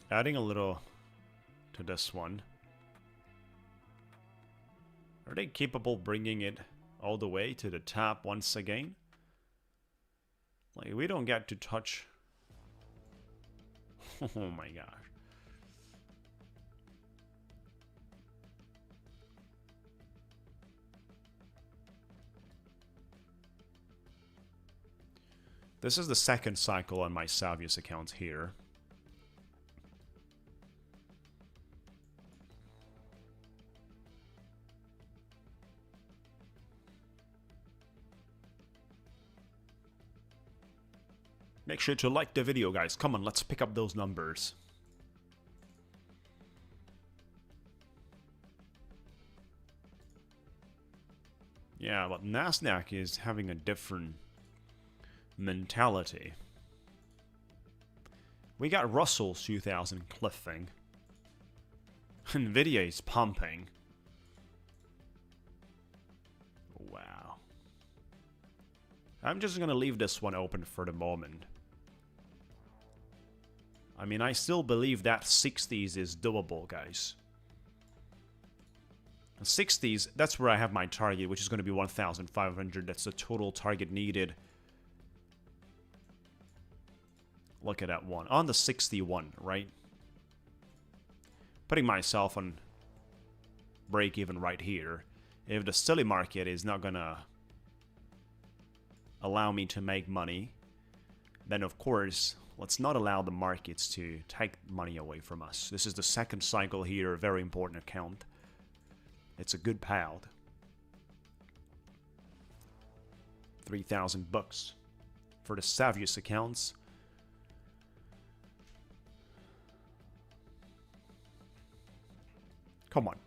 Adding a little to this one. Are they capable of bringing it all the way to the top once again? Like, we don't get to touch. Oh my gosh. This is the second cycle on my Savius account here. Make sure to like the video, guys. Come on, let's pick up those numbers. Yeah, but Nasdaq is having a different mentality. We got Russell's 2000 cliffing. Nvidia is pumping. Wow. I'm just gonna leave this one open for the moment. I mean, I still believe that 60s is doable, guys. 60s, that's where I have my target, which is going to be 1,500. That's the total target needed. Look at that one. On the 61, right? Putting myself on break even right here. If the silly market is not going to allow me to make money, then of course, let's not allow the markets to take money away from us. This is the second cycle here, a very important account. It's a good payout. 3,000 bucks for the savviest accounts. Come on.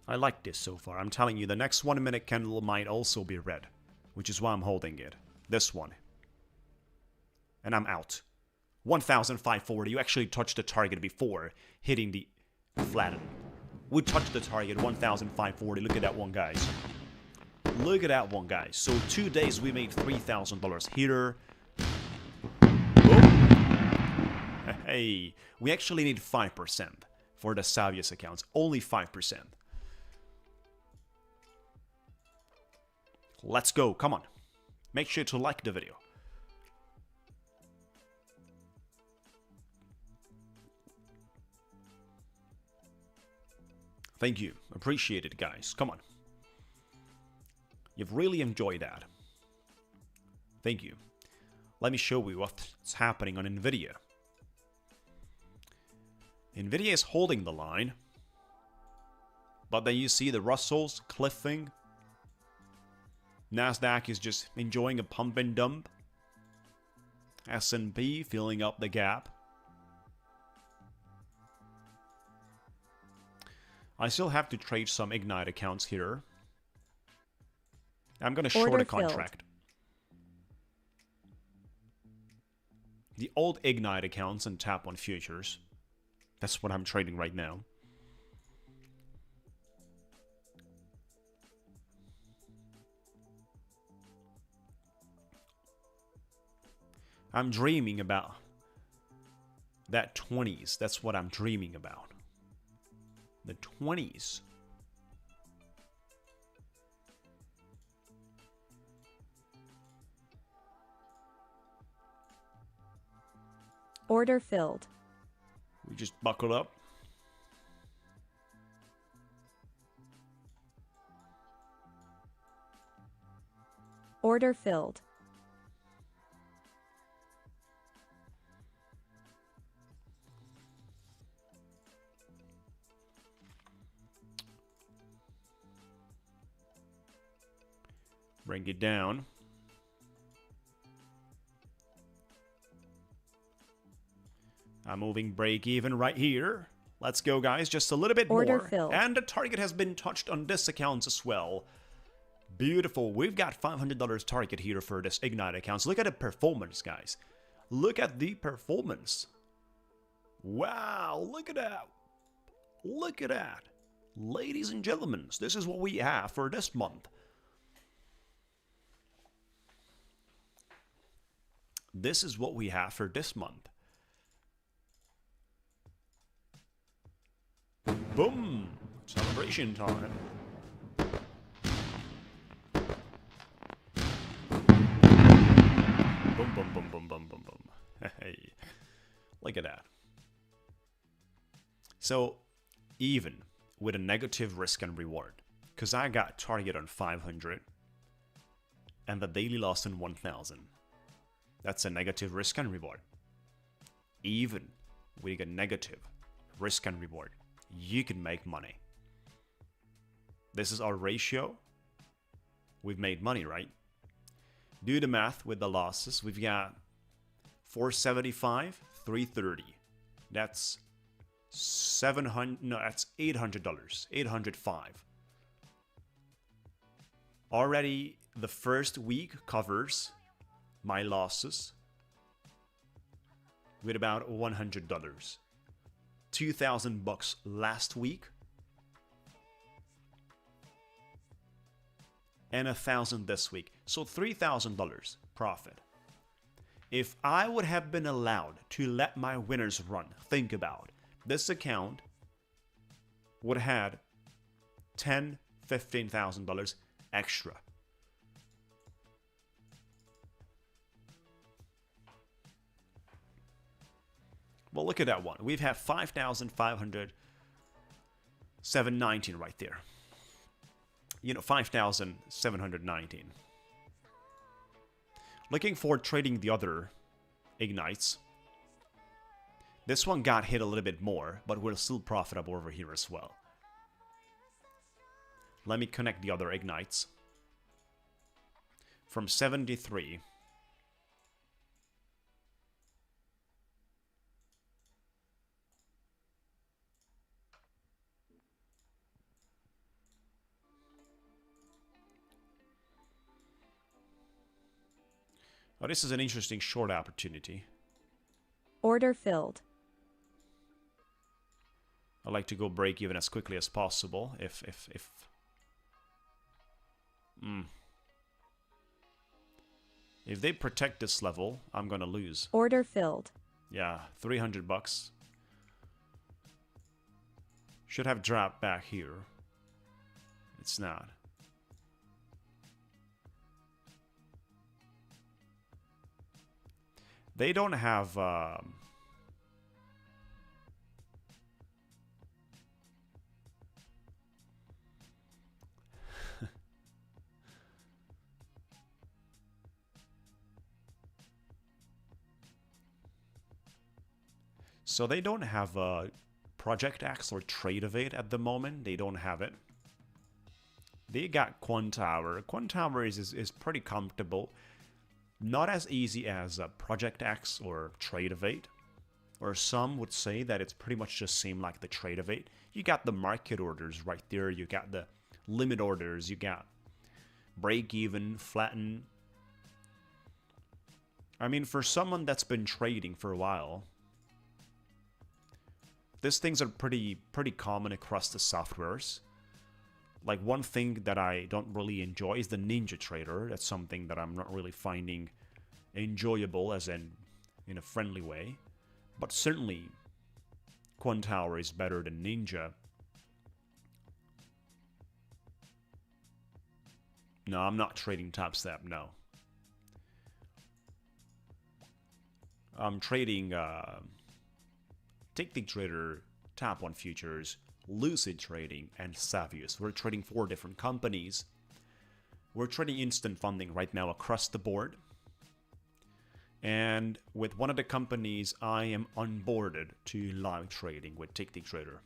I like this so far. I'm telling you, the next 1 minute candle might also be red, which is why I'm holding it. This one. And I'm out. 1,540. You actually touched the target before hitting the flatten. We touched the target, 1,540. Look at that one, guys. Look at that one, guys. So 2 days we made $3,000 here. Boom. Hey, we actually need 5% for the savviest accounts. Only 5%. Let's go. Come on. Make sure to like the video. Thank you. Appreciate it, guys. Come on. You've really enjoyed that. Thank you. Let me show you what's happening on Nvidia. Nvidia is holding the line. But then you see the Russells cliffing. Nasdaq is just enjoying a pump and dump. S&P filling up the gap. I still have to trade some Ignite accounts here. I'm going to short a contract. The old Ignite accounts and tap on futures. That's what I'm trading right now. I'm dreaming about that 20s. That's what I'm dreaming about. The 20s. Order filled. We just buckle up. Order filled. Bring it down. I'm moving break even right here. Let's go, guys. Just a little bit Order more. filled. And the target has been touched on this account as well. Beautiful. We've got $500 target here for this Ignite accounts. Look at the performance, guys. Look at the performance. Wow. Look at that. Look at that. Ladies and gentlemen, this is what we have for this month. This is what we have for this month. Boom! Celebration time. Boom, boom, boom, boom, boom, boom, boom. Hey, look at that. So, even with a negative risk and reward, because I got target on 500 and the daily loss on 1,000. That's a negative risk and reward. Even with a negative risk and reward, you can make money. This is our ratio. We've made money, right? Do the math with the losses. We've got 475, 330. That's $700. No, that's $800. 805. Already, the first week covers my losses with about $100. 2,000 bucks last week and 1,000 this week. So $3,000 profit. If I would have been allowed to let my winners run, think about this account would have had $10,000, $15,000 extra. Well, look at that one. We've had 5,719 right there. You know, 5,719. Looking for trading the other ignites. This one got hit a little bit more, but we're still profitable over here as well. Let me connect the other ignites. From 73. Oh, this is an interesting short opportunity. Order filled. I like to go break even as quickly as possible. If they protect this level, I'm gonna lose. Order filled. Yeah, 300 bucks. Should have dropped back here. It's not. They don't have so they don't have Project X or Trade Evade at the moment. They don't have it. They got Quantower. Quantower is pretty comfortable. Not as easy as Project X or Trade Evade. Or some would say that it's pretty much just same like the Trade Evade. You got the market orders right there. You got the limit orders. You got break even, flatten. I mean, for someone that's been trading for a while, these things are pretty common across the softwares. Like, one thing that I don't really enjoy is the Ninja Trader. That's something that I'm not really finding enjoyable, as in a friendly way. But certainly, Quantower is better than Ninja. No, I'm not trading Top Step, no. I'm trading Ticktick Trader, Top 1 Futures, Lucid Trading, and Savius. We're trading 4 different companies. We're trading instant funding right now across the board. And with one of the companies, I am onboarded to live trading with Ticktick Trader.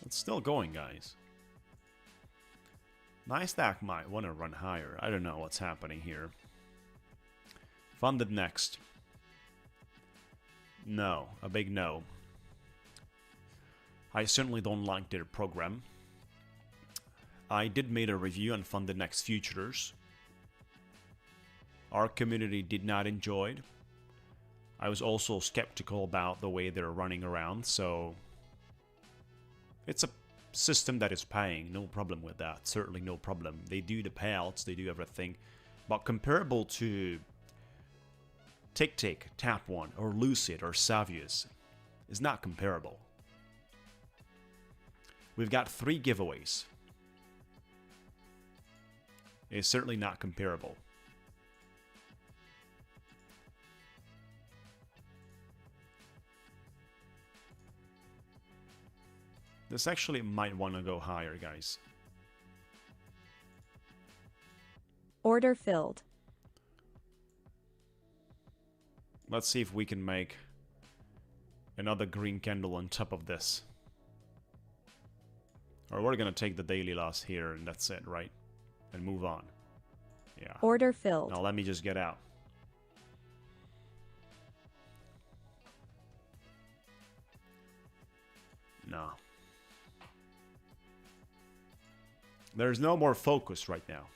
It's still going, guys. Nasdaq might want to run higher. I don't know what's happening here. Funded next. No, a big no. I certainly don't like their program. I did make a review on Funded Next Futures. Our community did not enjoy it. I was also skeptical about the way they're running around, so it's a system that is paying, no problem with that, certainly no problem. They do the payouts, they do everything, but comparable to Ticktick, Tap One, or Lucid, or Savius, is not comparable. We've got 3 giveaways. It's certainly not comparable. This actually might want to go higher, guys. Order filled. Let's see if we can make another green candle on top of this. Or we're gonna take the daily loss here and that's it, right? And move on. Yeah. Order filled. Now let me just get out. No. There's no more focus right now.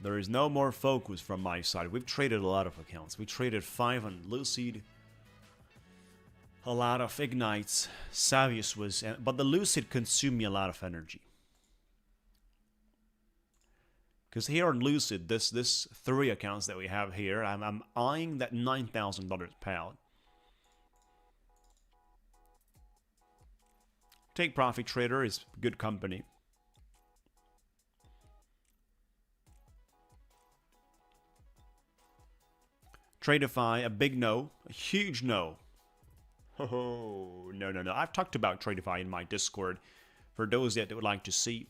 There is no more focus from my side. We've traded a lot of accounts. We traded 5 on Lucid. A lot of Ignites. Savius was... But the Lucid consumed me a lot of energy. Because here on Lucid, this 3 accounts that we have here, I'm eyeing that $9,000 payout. Take Profit Trader is good company. Tradeify, a big no, a huge no. Oh, no. I've talked about Tradeify in my Discord. For those that would like to see,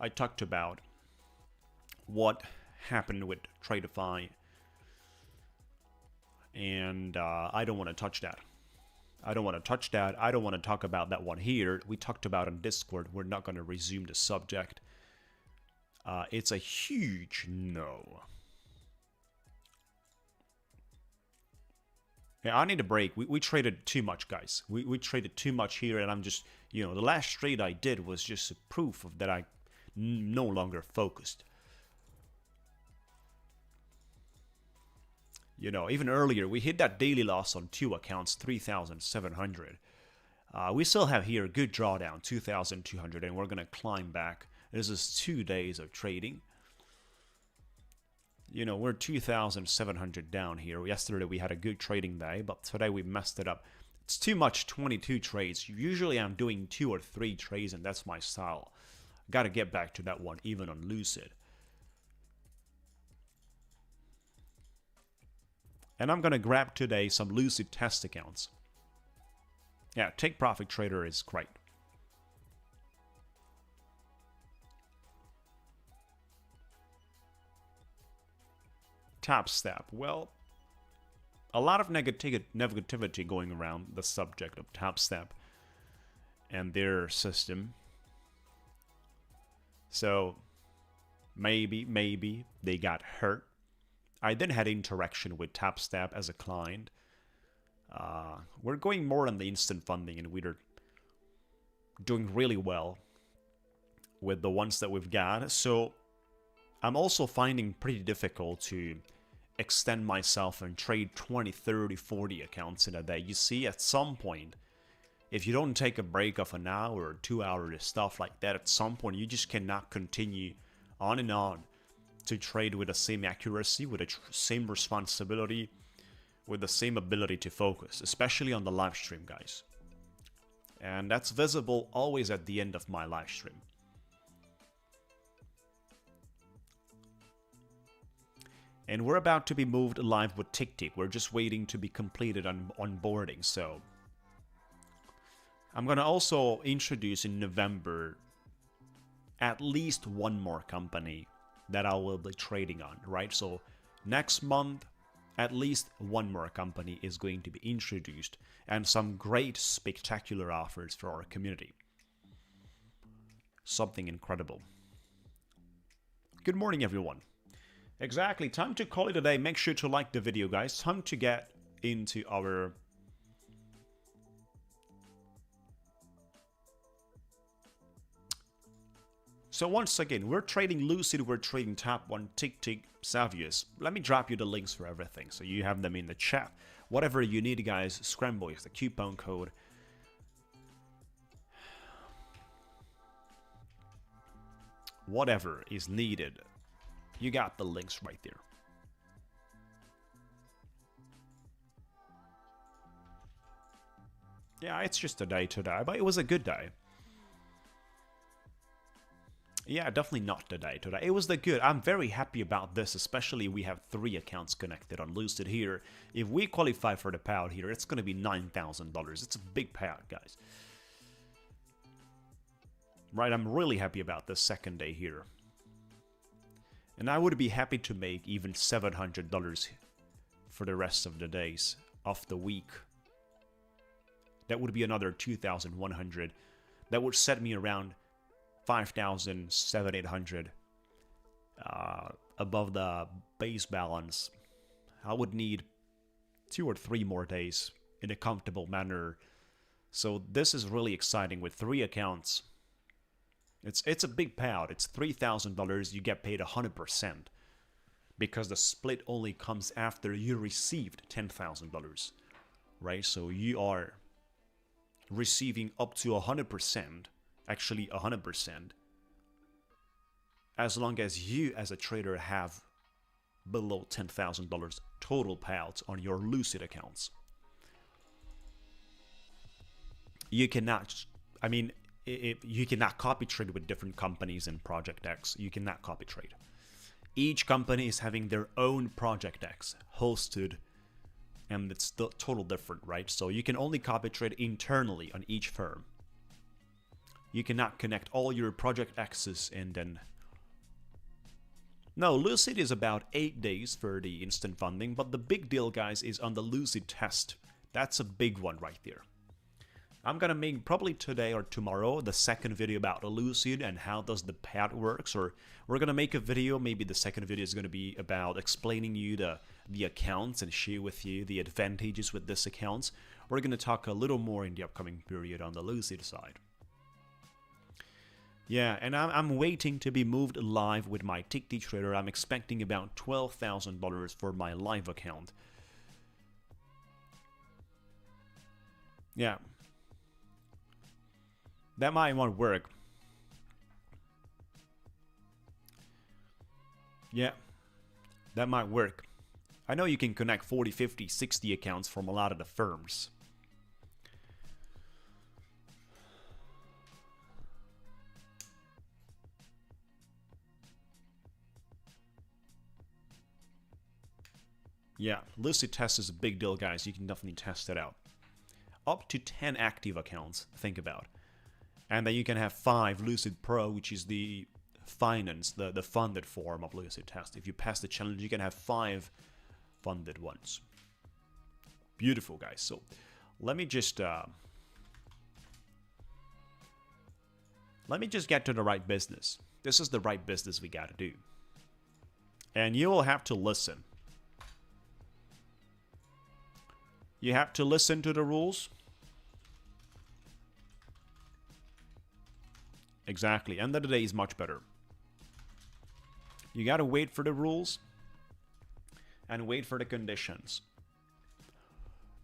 I talked about what happened with Tradeify, and I don't want to touch that. I don't want to talk about that one here. We talked about on Discord. We're not going to resume the subject. It's a huge no. Yeah, I need a break. We traded too much, guys. We traded too much here, and I'm just, the last trade I did was just a proof of that I no longer focused. Even earlier, we hit that daily loss on 2 accounts, 3,700. We still have here a good drawdown, 2,200, and we're going to climb back. This is 2 days of trading. We're 2,700 down here. Yesterday we had a good trading day, but today we messed it up. It's too much, 22 trades. Usually I'm doing 2 or 3 trades, and that's my style. Got to get back to that one, even on Lucid. And I'm going to grab today some Lucid test accounts. Yeah, Take Profit Trader is great. Top Step. Well, a lot of negativity going around the subject of Top Step and their system. So maybe they got hurt. I then had interaction with TapStep as a client. We're going more on the instant funding, and we're doing really well with the ones that we've got. So I'm also finding pretty difficult to extend myself and trade 20, 30, 40 accounts in a day. You see, at some point, if you don't take a break of an hour or 2 hours, stuff like that, at some point you just cannot continue on and on to trade with the same accuracy, with the same responsibility, with the same ability to focus, especially on the live stream, guys. And that's visible always at the end of my live stream. And we're about to be moved live with Ticktick. We're just waiting to be completed on onboarding. So I'm going to also introduce in November at least one more company that I will be trading on, right? So next month, at least one more company is going to be introduced, and some great spectacular offers for our community. Something incredible. Good morning, everyone. Exactly, time to call it a day. Make sure to like the video, guys. Time to get into our So once again, we're trading Lucid, we're trading Tap One, Ticktick, Savius. Let me drop you the links for everything, so you have them in the chat. Whatever you need, guys, Scramble is the coupon code. Whatever is needed, you got the links right there. Yeah, it's just a day today, but it was a good day. Yeah, definitely not today. It was the good. I'm very happy about this, especially we have 3 accounts connected on Lucid here. If we qualify for the payout here, it's going to be $9,000. It's a big payout, guys. Right, I'm really happy about this second day here. And I would be happy to make even $700 for the rest of the days of the week. That would be another 2,100. That would set me around 5,700 above the base balance. I would need 2 or 3 more days in a comfortable manner. So this is really exciting with 3 accounts. It's a big payout. It's $3,000. You get paid 100% because the split only comes after you received $10,000, right? So you are receiving up to 100%. Actually 100%, as long as you as a trader have below $10,000 total payouts on your Lucid accounts. You cannot, I mean, you cannot copy trade with different companies in Project X. You cannot copy trade. Each company is having their own Project X hosted, and it's total different, right? So you can only copy trade internally on each firm. You cannot connect all your Project X's and then... No, Lucid is about 8 days for the instant funding, but the big deal, guys, is on the Lucid test. That's a big one right there. I'm gonna make probably today or tomorrow the second video about the Lucid and how does the payout works, or we're gonna make a video, maybe the second video is gonna be about explaining you the accounts and share with you the advantages with this accounts. We're gonna talk a little more in the upcoming period on the Lucid side. Yeah, and I'm waiting to be moved live with my Ticktick trader. I'm expecting about $12,000 for my live account. Yeah. That might not work. Yeah, that might work. I know you can connect 40, 50, 60 accounts from a lot of the firms. Yeah, Lucid test is a big deal, guys. You can definitely test it out. Up to 10 active accounts, think about. And then you can have 5 Lucid Pro, which is the finance, the funded form of Lucid test. If you pass the challenge, you can have 5 funded ones. Beautiful, guys. So let me just get to the right business. This is the right business we got to do. And you will have to listen. You have to listen to the rules. Exactly. End of the day is much better. You gotta wait for the rules and wait for the conditions.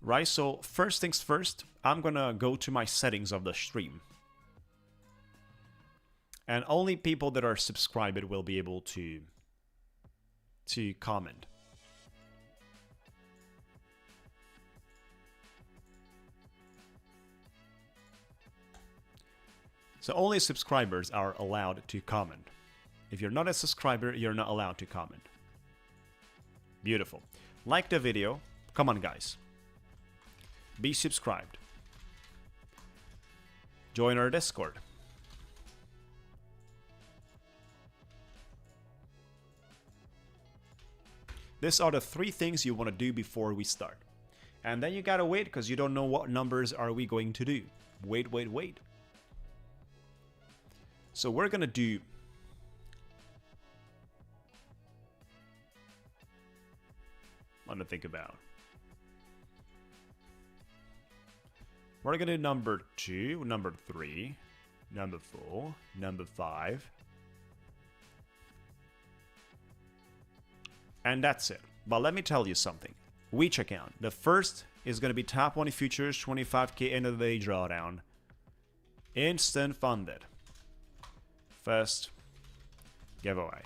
Right, so first things first, I'm gonna go to my settings of the stream. And only people that are subscribed will be able to comment. So only subscribers are allowed to comment. If you're not a subscriber, you're not allowed to comment. Beautiful. Like the video. Come on, guys. Be subscribed. Join our Discord. These are the 3 things you want to do before we start. And then you gotta wait because you don't know what numbers are we going to do. Wait, wait, wait. So we're gonna do what to think about. We're gonna do number 2, number 3, number 4, number 5. And that's it. But let me tell you something. Which account? The first is gonna be top 20 futures, 25K end of the day drawdown. Instant funded. First giveaway.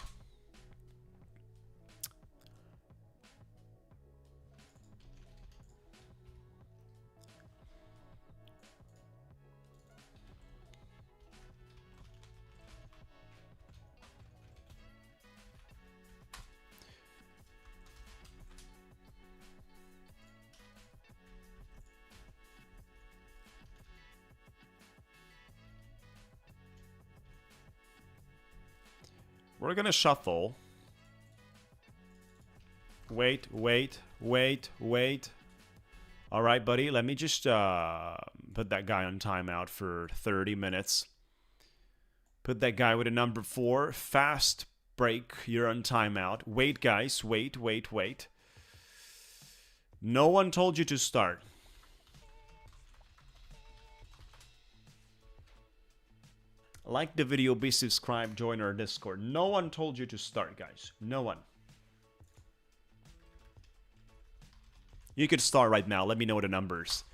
We're gonna shuffle. Wait, wait, wait, wait. All right, buddy, let me just put that guy on timeout for 30 minutes. Put that guy with a number 4. Fast break, you're on timeout. Wait, guys, wait, wait, wait. No one told you to start. Like the video, be subscribed, join our Discord. No one told you to start, guys. No one. You could start right now. Let me know the numbers.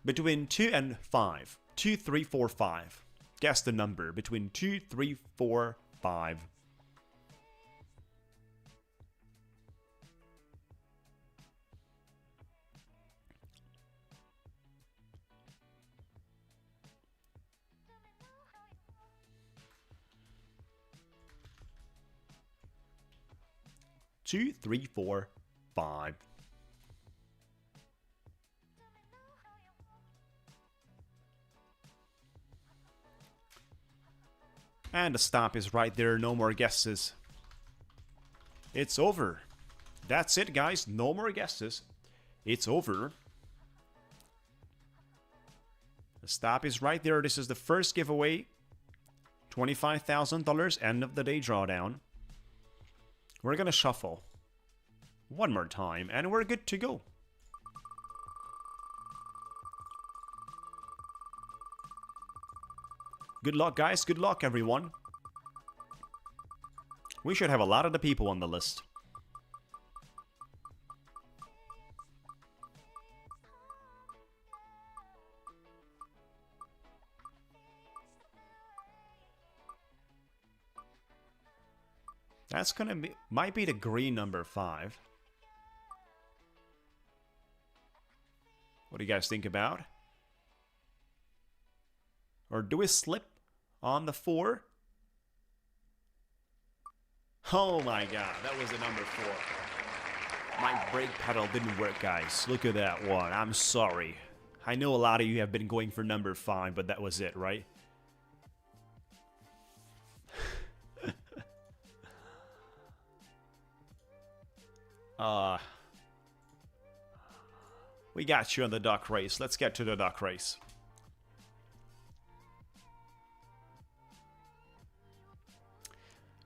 Between 2 and 5. 2, 3, 4, 5. Guess the number. Between 2, 3, 4, 5. 2, 3, 4, 5. And the stop is right there. No more guesses. It's over. That's it, guys. No more guesses. It's over. The stop is right there. This is the first giveaway. $25,000 end of the day drawdown. We're gonna shuffle one more time and we're good to go. Good luck, guys. Good luck, everyone. We should have a lot of the people on the list. That's gonna be, might be the green number 5. What do you guys think about? Or do we slip on the 4? Oh my god, that was the number 4. My brake pedal didn't work, guys. Look at that one. I'm sorry. I know a lot of you have been going for number 5, but that was it, right? We got you on the duck race. Let's get to the duck race.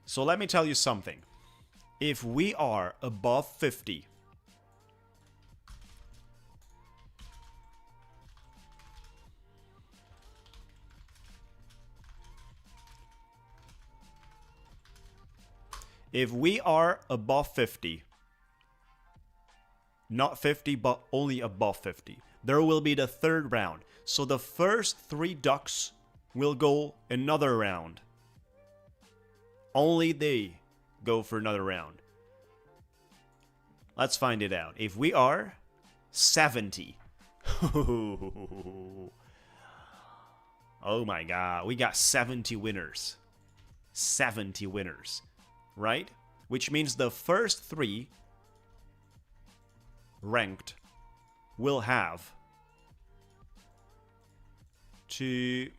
So let me tell you something. If we are above 50, if we are above 50, not 50, but only above 50, there will be the third round. So the first 3 ducks will go another round. Only they go for another round. Let's find it out. If we are 70. Oh my god. We got 70 winners. 70 winners. Right? Which means the first 3 ranked will have to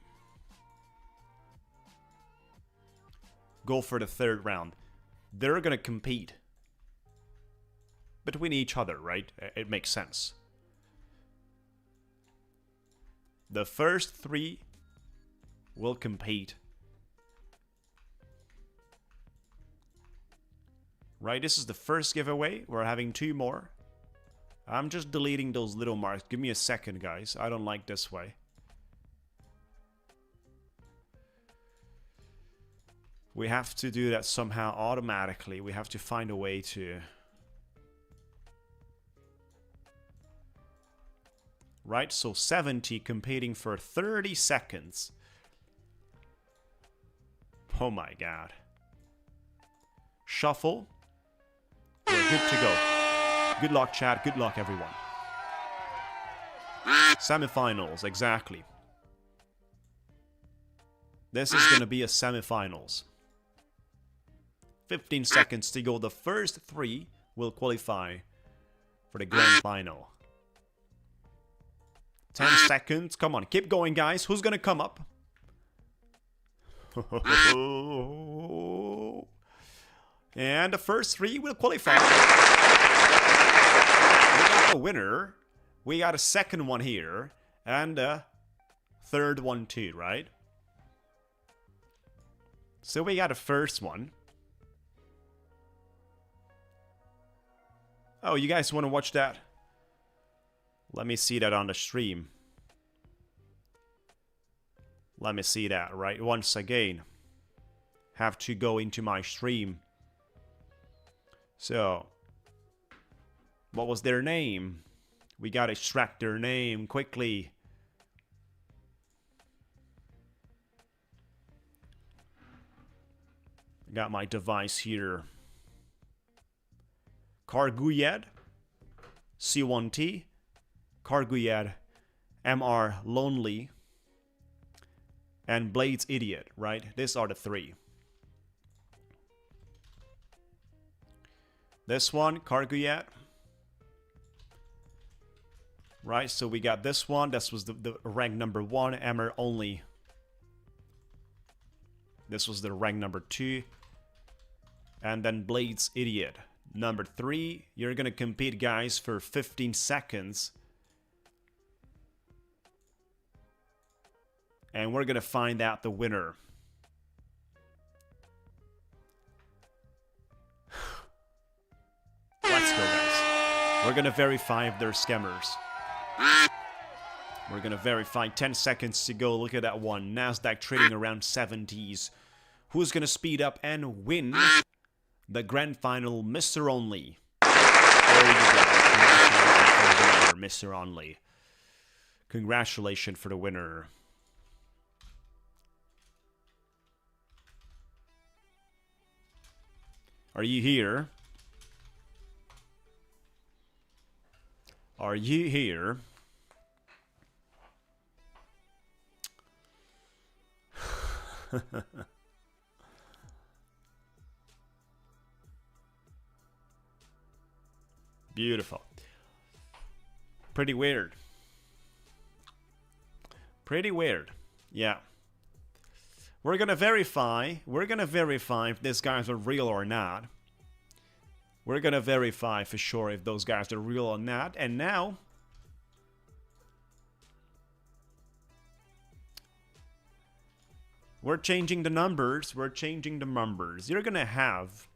go for the third round. They're gonna compete between each other, right? It makes sense. The first 3 will compete. Right, this is the first giveaway. We're having 2 more. I'm just deleting those little marks. Give me a second, guys. I don't like this way. We have to do that somehow automatically. We have to find a way to... Right, so 70 competing for 30 seconds. Oh my god. Shuffle. We're good to go. Good luck, chat. Good luck, everyone. Semifinals, exactly. This is going to be a semifinals. 15 seconds to go. The first 3 will qualify for the grand final. 10 seconds. Come on, keep going, guys. Who's going to come up? And the first 3 will qualify. We got a winner. We got a second one here. And a third one too, right? So we got a first one. Oh, you guys want to watch that? Let me see that on the stream. Let me see that, right? Once again. Have to go into my stream. So, what was their name? We gotta extract their name quickly. Got my device here. Karguyed, C1T, Karguyed, MR Lonely, and Blades Idiot, right? These are the 3. This one, cargo yet? Right, so we got this one. This was the rank number 1, Emmer only. This was the rank number 2. And then Blades Idiot. Number 3, you're gonna compete, guys, for 15 seconds. And we're gonna find out the winner. Let's go, guys. We're gonna verify if they're scammers. We're gonna verify. 10 seconds to go. Look at that one. Nasdaq trading around 70s. Who's gonna speed up and win the grand final, Mr. Only? There you go. Congratulations for the winner, Mr. Only. Congratulations for the winner. Are you here? Are you here? Beautiful. Pretty weird. Pretty weird. Yeah. We're gonna verify if these guys are real or not. We're gonna verify for sure if those guys are real or not. And now we're changing the numbers. We're changing the numbers. You're gonna have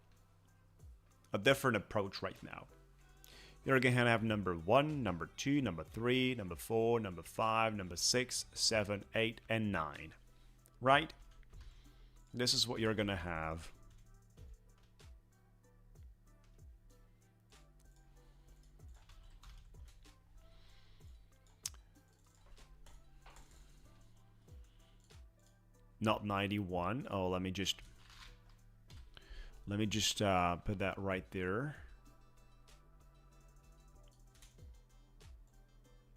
a different approach right now. You're gonna have number 1, number 2, number 3, number 4, number 5, number 6, 7, 8, and 9. Right? This is what you're gonna have. Not 91. Oh, let me just put that right there.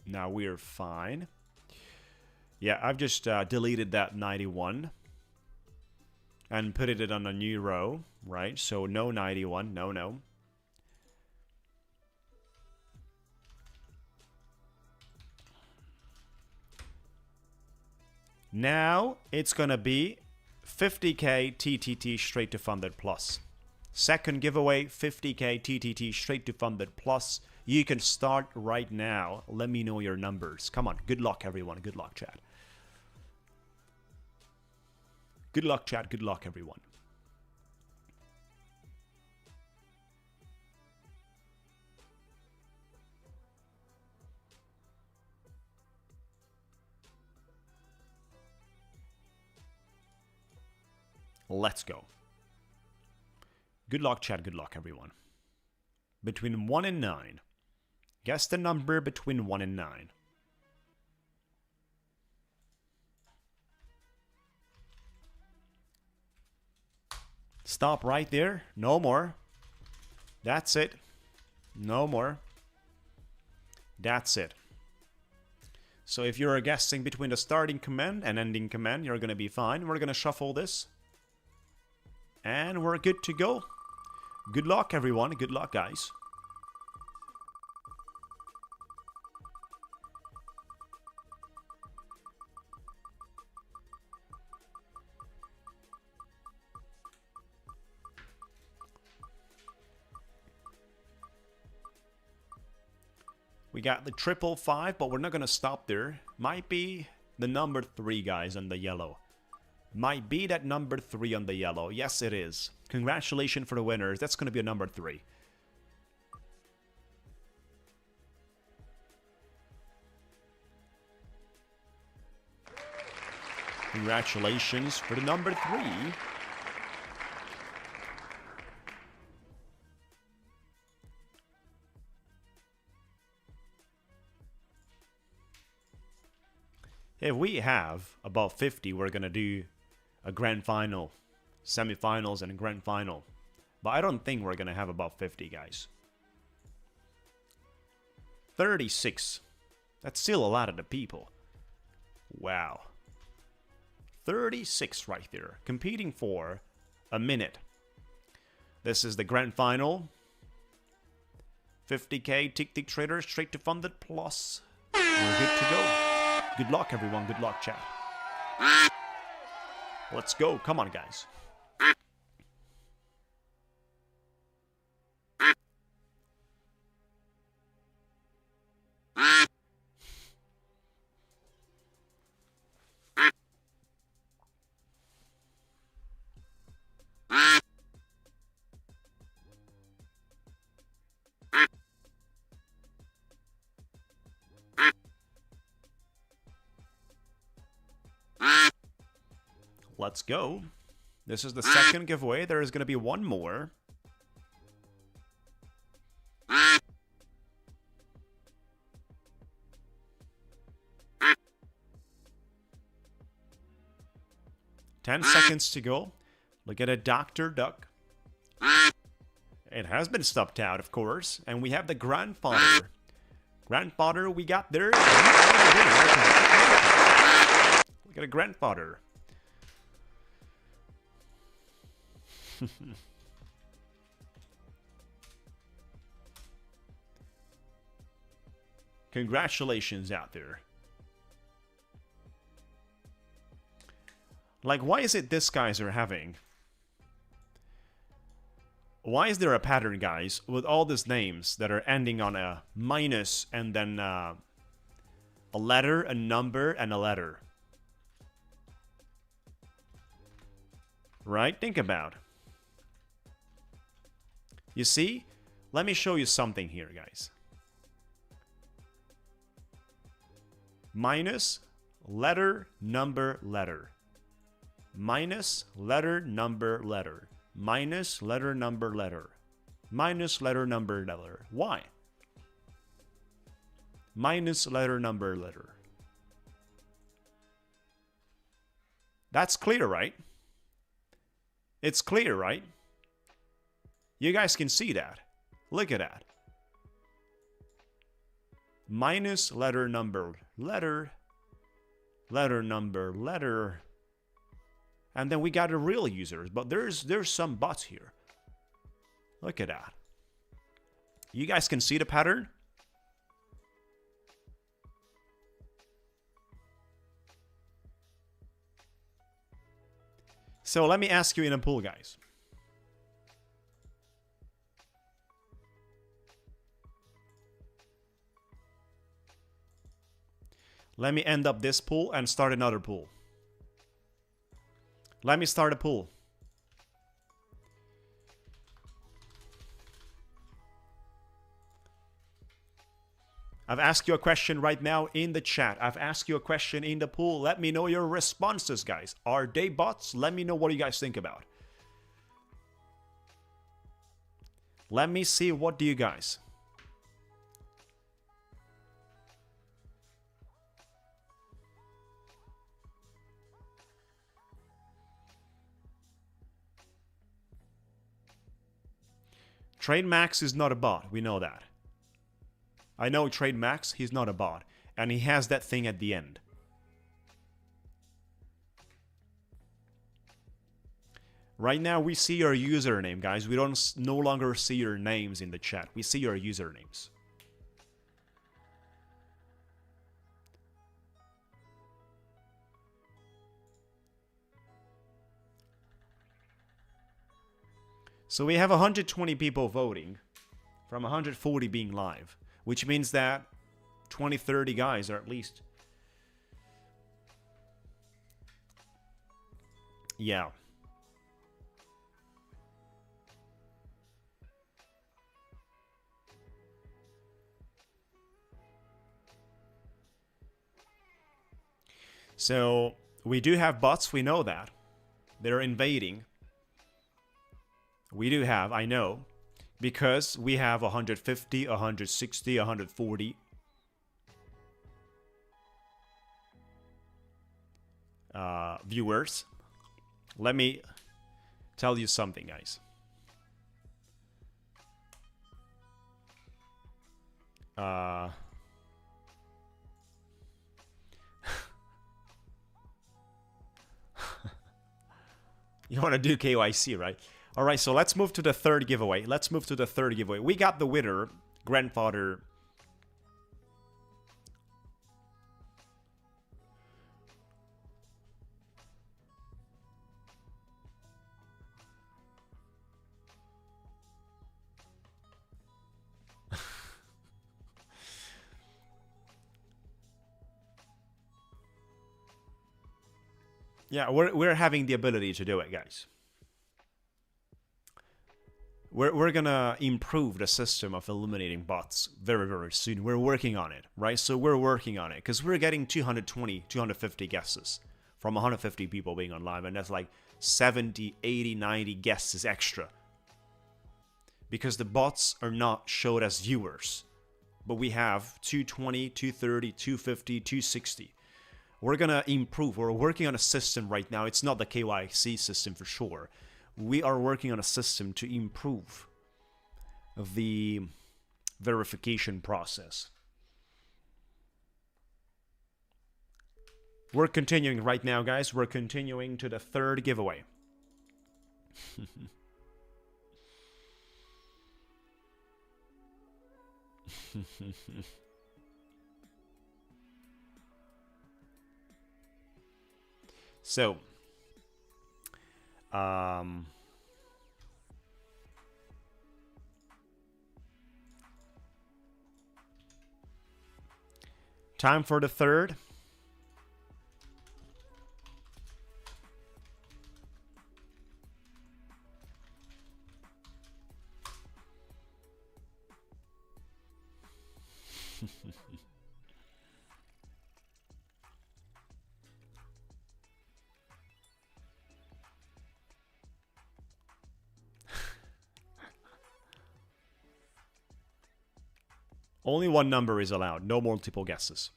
Now we're fine. Yeah, I've just deleted that 91 and put it on a new row, right? So no 91, no. Now it's gonna be 50k TTT straight to funded plus. Second giveaway, 50k TTT straight to funded plus. You can start right now. Let me know your numbers. Come on. Good luck, everyone. Good luck, chat. Good luck, chat. Good luck, everyone. Let's go. Good luck, chat. Good luck, everyone. Between 1 and 9. Guess the number between 1 and 9. Stop right there. No more. That's it. No more. That's it. So if you're guessing between the starting command and ending command, you're going to be fine. We're going to shuffle this. And we're good to go. Good luck, everyone. Good luck, guys. We got the 555, but we're not going to stop there. Might be the number 3, guys, on the yellow. Might be that number 3 on the yellow. Yes, it is. Congratulations for the winners. That's going to be a number 3. Congratulations for the number 3. If we have above 50, we're going to do a grand final, semifinals, and a grand final. But I don't think we're going to have above 50, guys. 36. That's still a lot of the people. Wow. 36 right there. Competing for a minute. This is the grand final. 50K Ticktick trader straight to funded plus. We're good to go. Good luck, everyone. Good luck, chat. Let's go. Come on, guys. Let's go. This is the second giveaway. There is going to be one more. Ten seconds to go. Look at a Dr. Duck. It has been stuffed out, of course. And we have the grandfather. Grandfather we got there. Look at a grandfather. Congratulations out there. Like, why is it this guys are having? Why is there a pattern, guys, with all these names that are ending on a minus and then a letter, a number, and a letter? Right? Think about. You see? Let me show you something here, guys. Minus, letter, number, letter. Minus, letter, number, letter. Minus, letter, number, letter. Minus, letter, number, letter. Why? Minus, letter, number, letter. That's clear, right? It's clear, right? You guys can see that. Look at that. Minus, letter, number, letter. Letter, number, letter. And then we got the real users, but there's some bots here. Look at that. You guys can see the pattern? So let me ask you in a pool, guys. Let me end up this pool and start another pool. Let me start a pool. I've asked you a question right now in the chat. I've asked you a question in the pool. Let me know your responses, guys. Are they bots? Let me know what you guys think about. Let me see, what do you guys? Trade Max is not a bot. We know that. I know Trade Max, he's not a bot. And he has that thing at the end. Right now we see your username, guys. We don't no longer see your names in the chat. We see your usernames. So we have 120 people voting from 140 being live, which means that 20, 30 guys are at least. Yeah. So we do have bots, we know that. They're invading. We do have, I know, because we have 150, 160, 140. Viewers. Let me tell you something, guys. You want to do KYC, right? All right, so let's move to the third giveaway. We got the winner grandfather. Yeah, we're having the ability to do it, guys. We're gonna improve the system of eliminating bots very, very soon. We're working on it, right? So we're working on it because we're getting 220, 250 guesses from 150 people being on live, and that's like 70, 80, 90 guesses extra. Because the bots are not showed as viewers, but we have 220, 230, 250, 260. We're gonna improve. We're working on a system right now. It's not the KYC system for sure. We are working on a system to improve the verification process. We're continuing right now, guys. We're continuing to the third giveaway. So, time for the third. Only one number is allowed, no multiple guesses.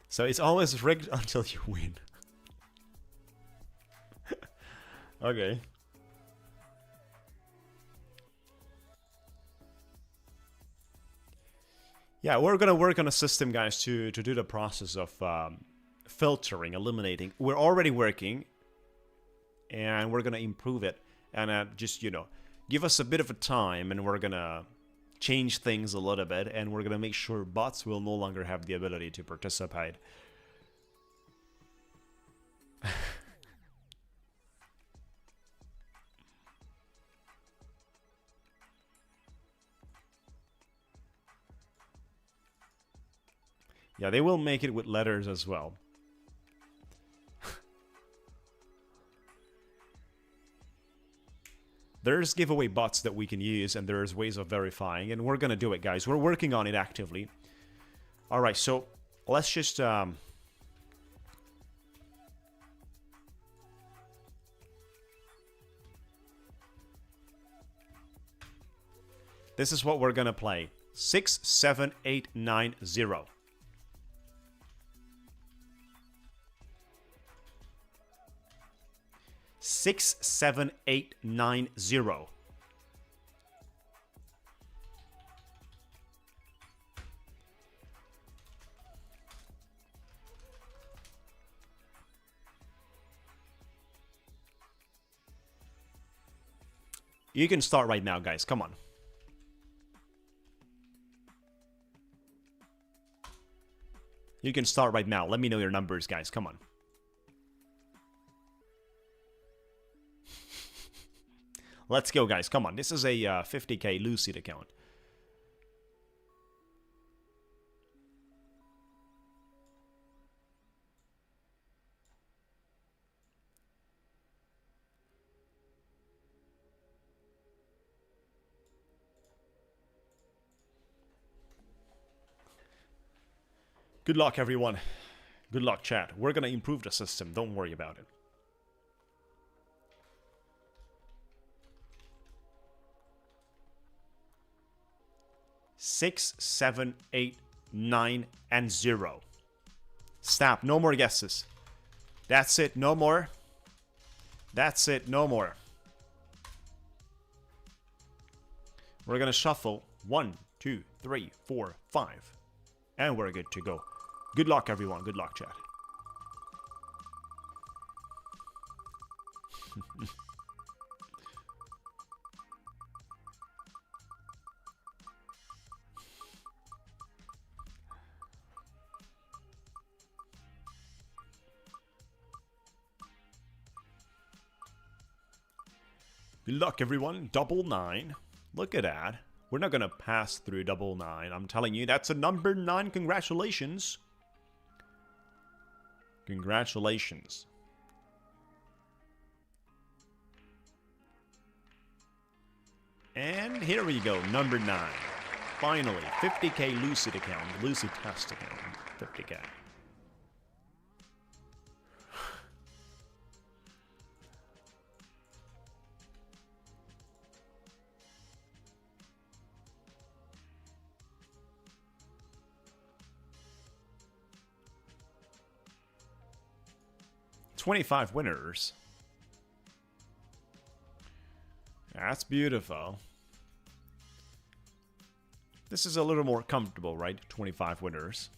So it's always rigged until you win. Okay. Yeah, we're gonna work on a system, guys, to do the process of filtering, eliminating. We're already working, and we're gonna improve it. And just, you know, give us a bit of a time, and we're gonna change things a little bit, and we're gonna make sure bots will no longer have the ability to participate. Yeah, they will make it with letters as well. There's giveaway bots that we can use, and there's ways of verifying, and we're gonna do it, guys. We're working on it actively. All right, so let's just this is what we're gonna play. 6, 7, 8, 9, 0. Six, 7, 8, 9, 0. You can start right now, guys. Come on. You can start right now. Let me know your numbers, guys. Come on. Let's go, guys. Come on. This is a 50K Lucid account. Good luck, everyone. Good luck, chat. We're gonna improve the system. Don't worry about it. Six, 7, 8, 9, and 0. Stop. No more guesses. That's it. No more. That's it. No more. We're gonna shuffle 1, 2, 3, 4, 5. And we're good to go. Good luck, everyone. Good luck, chat. Good luck, everyone. Double 9. Look at that. We're not going to pass through double 9. I'm telling you, that's a number 9. Congratulations. Congratulations. And here we go, number 9. Finally, 50k Lucid account, Lucid test account, 50k. $25 winners. That's beautiful. This is a little more comfortable, right? 25 winners.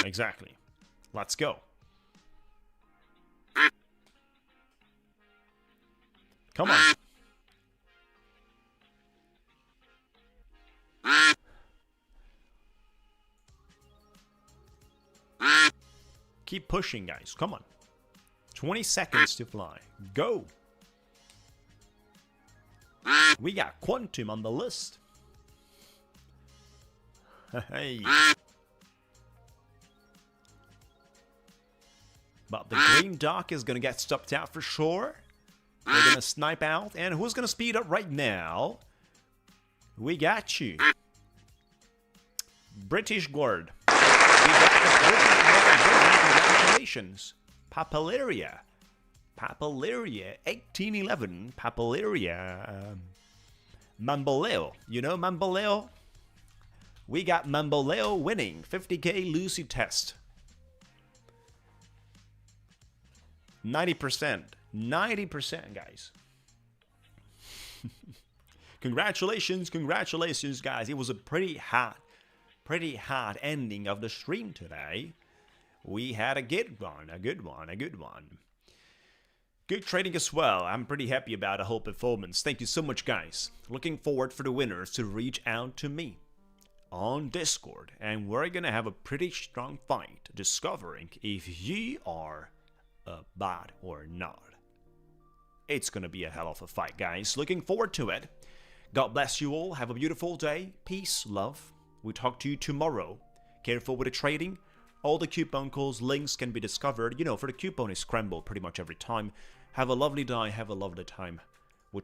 Exactly. Let's go. Come on. Keep pushing, guys. Come on. 20 seconds to fly. Go. We got Quantum on the list. Hey. But the green dock is going to get stopped out for sure. We're going to snipe out. And who's going to speed up right now? We got you. British Guard. We got the British Guard. Congratulations. Papillaria. Papillaria. 1811. Papillaria. Mamboleo. You know Mamboleo? We got Mamboleo winning. 50k Lucid test. 90%. 90%, guys. Congratulations, congratulations, guys. It was a pretty hot ending of the stream today. We had a good one, a good one, a good one. Good trading as well. I'm pretty happy about the whole performance. Thank you so much, guys. Looking forward for the winners to reach out to me on Discord. And we're going to have a pretty strong fight discovering if you are a bot or not. It's gonna be a hell of a fight, guys. Looking forward to it. God bless you all. Have a beautiful day. Peace, love. We talk to you tomorrow. Careful with the trading. All the coupon codes, links can be discovered. You know, for the coupon is scrambled pretty much every time. Have a lovely day. Have a lovely time.